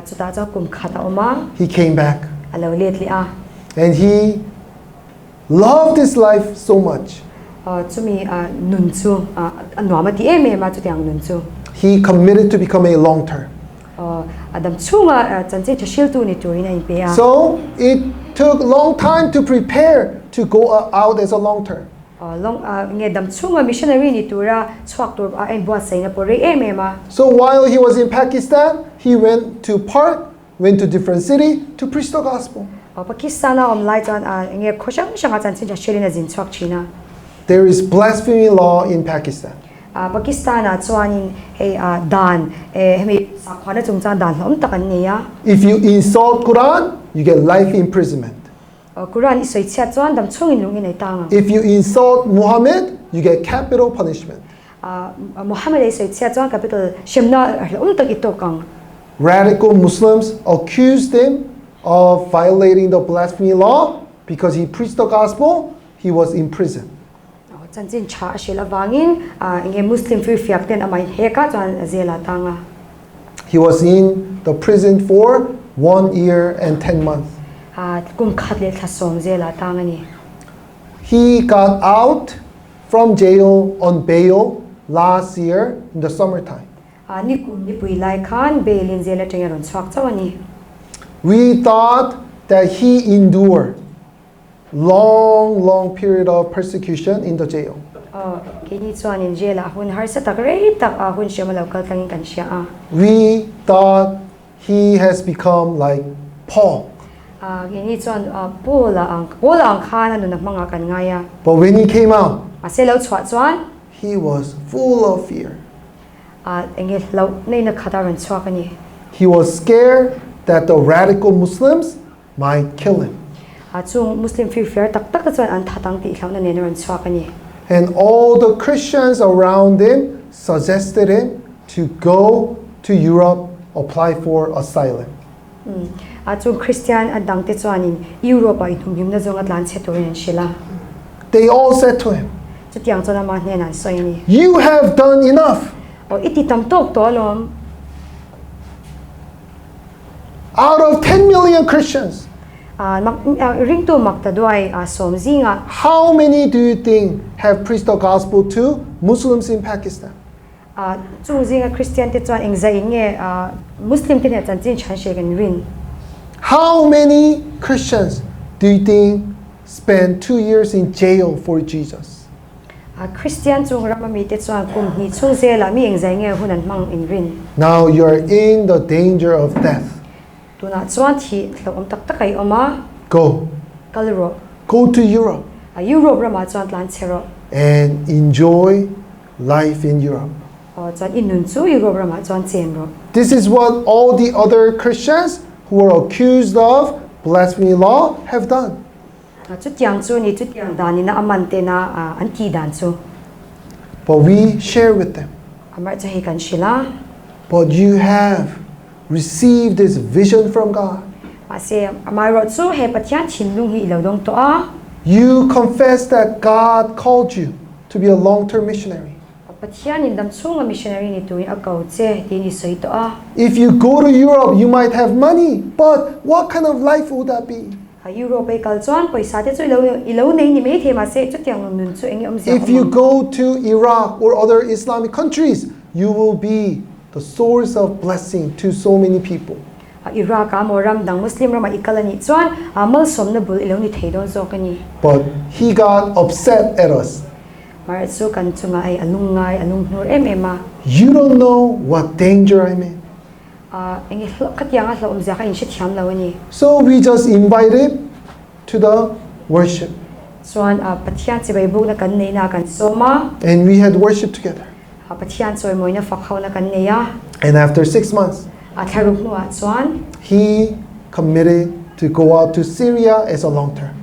chu ta cha kum khata oma He came back. alo letli And he loved his life so much. chumi nun chu anwa ti em ma chu tiang nun chu He committed to become a long term. adam chunga chanche thashil tu ni turina in pe So it took long time to prepare to go out as a long term. long nge dam chunga missionary ni tura chhuak tur en bua saina pore em ma So while he was in Pakistan, he went to park, went to different city to preach the gospel. Pakistan om lai chan nge khoshang shanga chanche thashilina jin chhuak china There is blasphemy law in Pakistan. Pakistan chuanin hei dan hemi sakhwana chungchan dan hlom takan ne ya If you insult Quran, you get life imprisonment. Quran isoi chia chuan dam chungin lungin ai tanga If you insult Muhammad, you get capital punishment. Muhammad isoi chia chuan capital shemna hlom tak itokang Radical Muslims accused him of violating the blasphemy law because he preached the gospel. He was in prison. chanchin cha shela wangin nge muslim fi fiakten amai heka chuan zela tanga He was in the prison for 1 year and 10 months. kum khatle thasom zela tanga ni He got out from jail on bail last year in the summertime. ni kum ni pui lai khan belin zela tenga ron chhuak chawani We thought that he endured long period of persecution in the jail. kini chuan in jela hun har sa tak rei tak hun shema local tangin kan sia We thought he has become like Paul. kini chuan pola ang khana nu na manga kan ngaya But when he came out, aselo chwa chuan he was full of fear. engel lo nei na khata ran chwa kani He was scared that the radical Muslims might kill him. chung muslim fi fair tak tak chuan an thatang ti hlawna ne ran chwa kani And all the Christians around him suggested him to go to Europe, apply for asylum. chung christian adangte chuan in europe ai thumhim na zonga tlan chetorin shila They all said to him, chutiang chona ma hne nan soini "You have done enough. o iti tam tok to lom Out of 10 million Christians, ring to makta duai somzinga how many do you think have preached the gospel to Muslims in Pakistan?" chung zinga christian te chuan engzai nge muslim te ne chan chin chan shegan rin How many Christians do you think spent 2 years in jail for Jesus? christian chung rama mi te chuan kum hi chung zela mi engzai nge hunan mang in rin Now you're in the danger of death. tuna chuan thi hlom tak takai oma Go. kalro Go to Europe europe rama chuan tlan chero and enjoy life in Europe. chuan inun chu europe rama chuan chen ro This is what all the other Christians who were accused of blasphemy law have done. chu tiang chu ni chu tiang dani na amante na an ti dan chu But we share with them. amar chahi kan shila But you have received this vision from God. ase amar ro chu he pathian thinlung hi ilodong to a You confess that God called you to be a long-term missionary. pathian in dam chunga missionary ni tuin akau che ti ni soi to a If you go to Europe, you might have money, but what kind of life would that be? europe ai kal chuan paisa te chu ilo nei ni me the ma se chu tiang nun chu engi om If you go to Iraq or other Islamic countries, you will be the source of blessing to so many people. Iraq moram dang muslim rama ikalani chuan amal somna bul ilo ni theidon zokani But he got upset at us. mar chu kan chunga ai alungai alungnur ema You don't know what danger I'm in. engi khatianga hlom zaka in shi thiam lawani So we just invited to the worship chuan pathian che bai buk na kan nei na kan soma and we had worship together. pathian choi moina fakhaw na kan neya And after 6 months, tharuk nuwa chuan he committed to go out to Syria as a long term.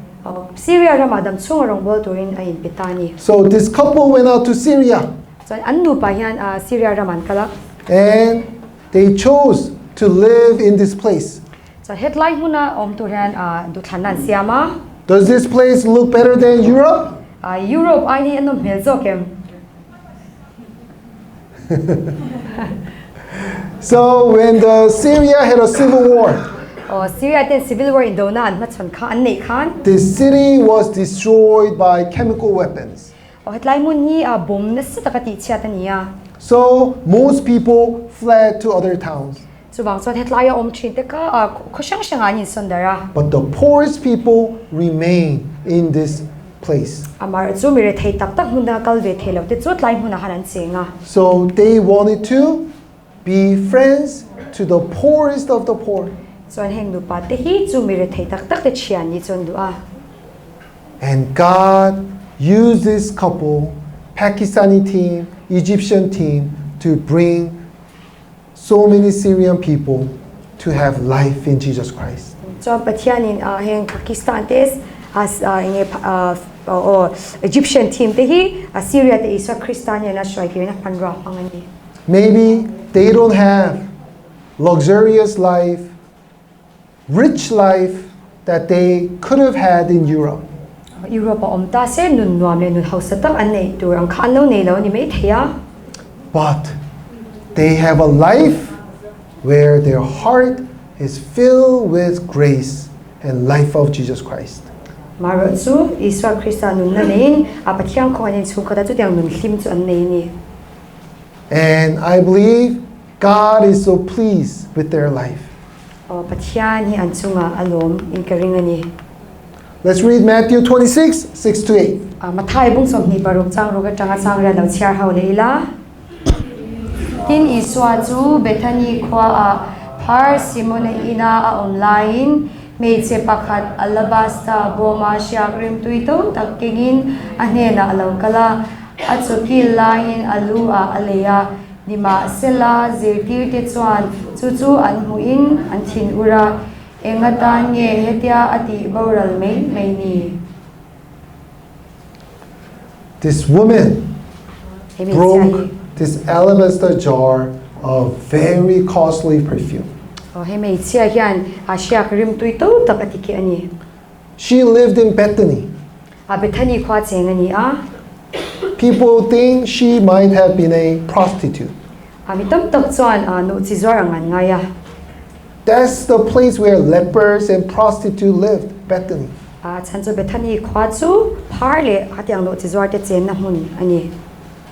Syria ramadam chung rawngbawl turin a in pitani. So this couple went out to Syria So an nu pa hian Syria raman kala. and they chose to live in this place. So headline huna tu hian du thanan siama. Does this place look better than Europe? Europe ai ni anom hmel zokem. So when the Syria had a civil war, Syria ten civil war in dona an machon kha an nei khan. the city was destroyed by chemical weapons. Headline mun hi bom na sa takati chiatania. So most people fled to other towns. So bang so headline thin te ka khoshang shanga ni sondara. But the poorest people remain in this place. Amar chu mi re thei tak tak hunda kalve thelo te chot lai huna hanan chenga. So they wanted to be friends to the poorest of the poor. So an heng du pa te hi chu mi re thei tak tak te chian ni chon du a. And God used this couple, Pakistani team, Egyptian team, to bring so many Syrian people to have life in Jesus Christ. So Pathian in heng Pakistan tes as Egyptian team te hi Syria te isa Christian na shoi ki na panra pangani. Maybe they don't have luxurious life, rich life that they could have had in Europe. Europe ta se nun nuam le nun house tak an nei tur ang khan no nei lo ni me thia. But they have a life where their heart is filled with grace and life of Jesus Christ. Maro chu isa Christian nun na nei a pathian ko ani chu kada chu tiang nun hlim chu an nei ni. And I believe God is so pleased with their life. Pathian hi an chunga alom in karingani. Let's read Matthew 26, 6 to 8. Mathai bung som ni baruk chang ro ga changa sang ra lo chiar hau leila. Tin iswa chu Bethany khwa phar Simon ina online me che pakhat alabasta boma siakrim tuito takkingin anena alangkala achuki lain alu aleya nima sela zirtir te chuan chu an huin an thin ura engatan nge hetia ati boral me ni. This woman broke this alabaster jar of very costly perfume. She lived in Bethany. People think she might have been a prostitute. That's the place where lepers and prostitutes lived, Bethany.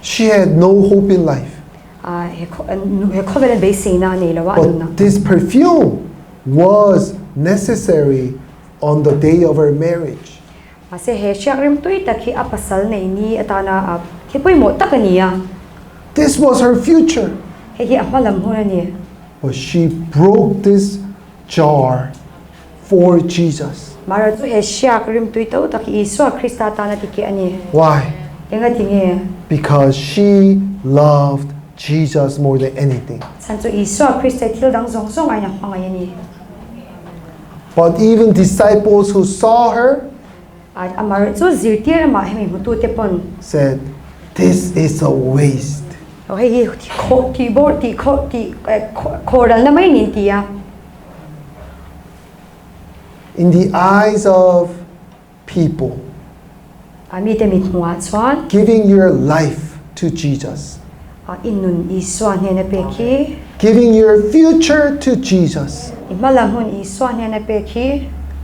She had no hope in life. But this perfume was necessary on the day of her marriage. This was her future. But she broke this jar for Jesus. Why? Because she loved Jesus more than anything. But even disciples who saw her said, "This is a waste." In the eyes of people, giving your life to Jesus, giving your future to Jesus,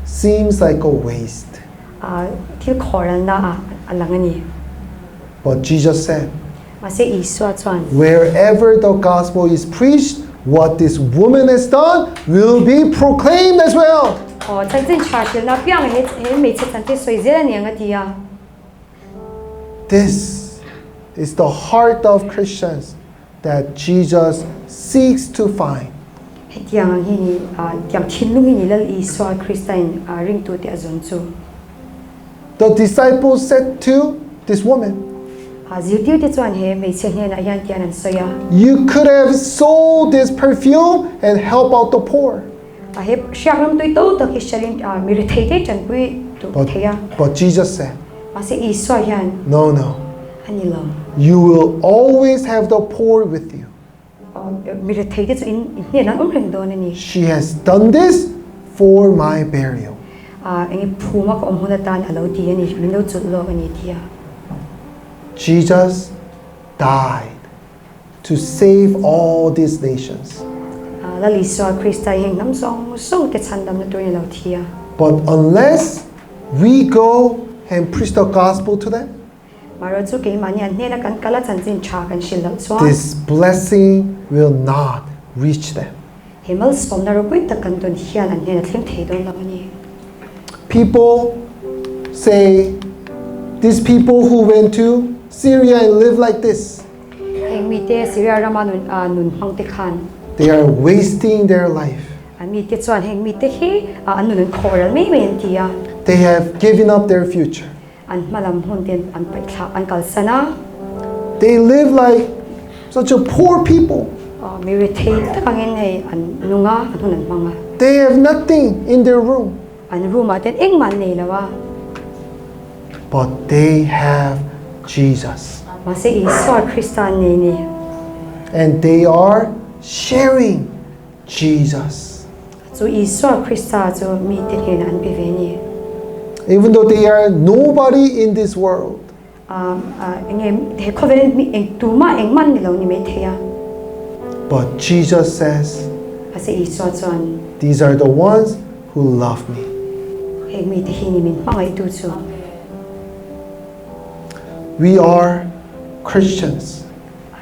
seems like a waste. But Jesus said, wherever the gospel is preached, what this woman has done will be proclaimed as well. This is the heart of Christians that Jesus seeks to find. The disciples said to this woman, "You could have sold this perfume and help out the poor." tu thea But Jesus said, mase iswa yan no, no. anilo You will always have the poor with you. mi re thei de chu in ne na reng don ani She has done this for my burial. engi phuma ko huna tan alo ti ani min lo chu lo ani tia Jesus died to save all these nations. la li so Christa heng nam song ke chandam na tu ni lo tia But unless we go and preach the gospel to them, maro chu ke mani an ne la kan kala chan chin cha kan shil lo so this blessing will not reach them. himal som na ro pui ta kan ton hian an ne thlem thei don lo ani People say, these people who went to Syria and live like this, heng mi te Syria ramanun nun hang te khan they are wasting their life. an mi te chuan heng mi te hi anun khoral me men tia They have given up their future. an malam hun ten an pai thla an kal sana They live like such a poor people. mi re thei ta kangin hei an nunga an hun an manga They have nothing in their room, an ruma ten engman nei lawa but they have Jesus. mase iswa Christian nei ni And they are sharing Jesus. chu iswa Christa chu mi te hen an be ve ni Even though they are nobody in this world, engem he khoven mi eng tuma engman ni lo ni me theya but Jesus says, ase iswa chuan these are the ones who love me. heng mi te hi ni min mangai tu chu We are Christians.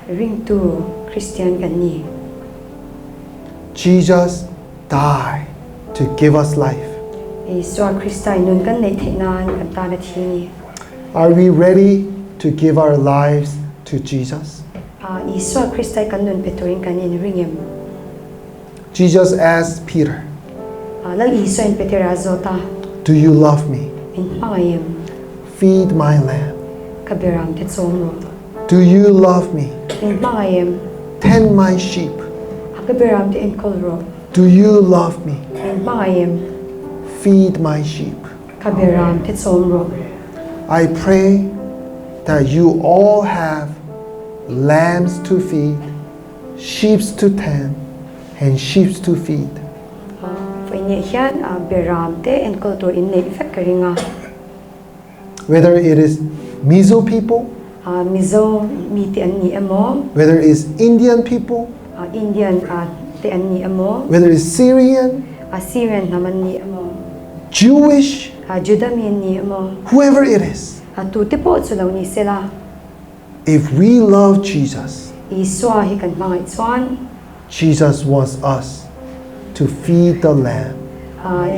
ring tu Christian kan ni Jesus died to give us life. iswa Christa nun kan nei theinan kan ta na thi ni Are we ready to give our lives to Jesus? iswa Christa kan nun petuin kan in ringem Jesus asked Peter, lal iswa in PETERA zota do you love me? in mangayem Feed my lamb. kaberam te chomro Do you love me? in mangayem Tend my sheep. kaberam te in kolro Do you love me? in mangayem Feed my sheep. kaberam te chomro I pray that you all have lambs to feed, sheep to tend, and sheep to feed. Fanya hian beram te en koltor in nei fekeringa Whether it is Mizo people, mizo mi te an ni amo whether it is Indian people, Indian te an ni amo whether it is Syrian, Syrian naman ni amo Jewish, Juda mi ni amo whoever it is. tu te po chulaw ni sila If we love Jesus, iswa hi kan mangai chuan Jesus wants us to feed the lamb,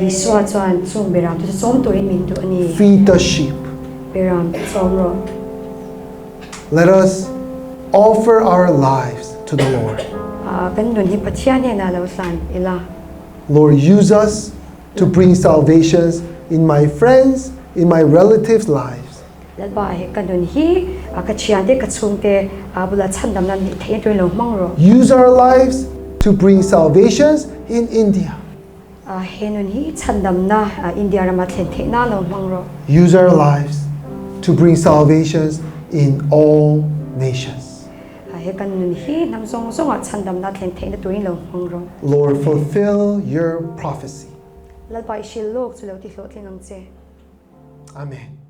iswa chuan chung beram te chom to in min tu ani feed the sheep. beram te chomro Let us offer our lives to the Lord. kan nun hi pathian he na lo san ila Lord, use us to bring salvations in my friends, in my relatives' lives. lalba he kan nun hi ka chian te ka chung te bula chandam nan ni thei to lo mangro Use our lives to bring salvations in India. he nun hi chandam na India rama thlen thei na lo mangro Use our lives to bring salvations in all nations. he kan nun hi nam zong zong chandam na thlen thei na tuin lo mangro Lord, fulfill your prophecy. lalba shil lok chu lo ti hlo tlinang che Amen.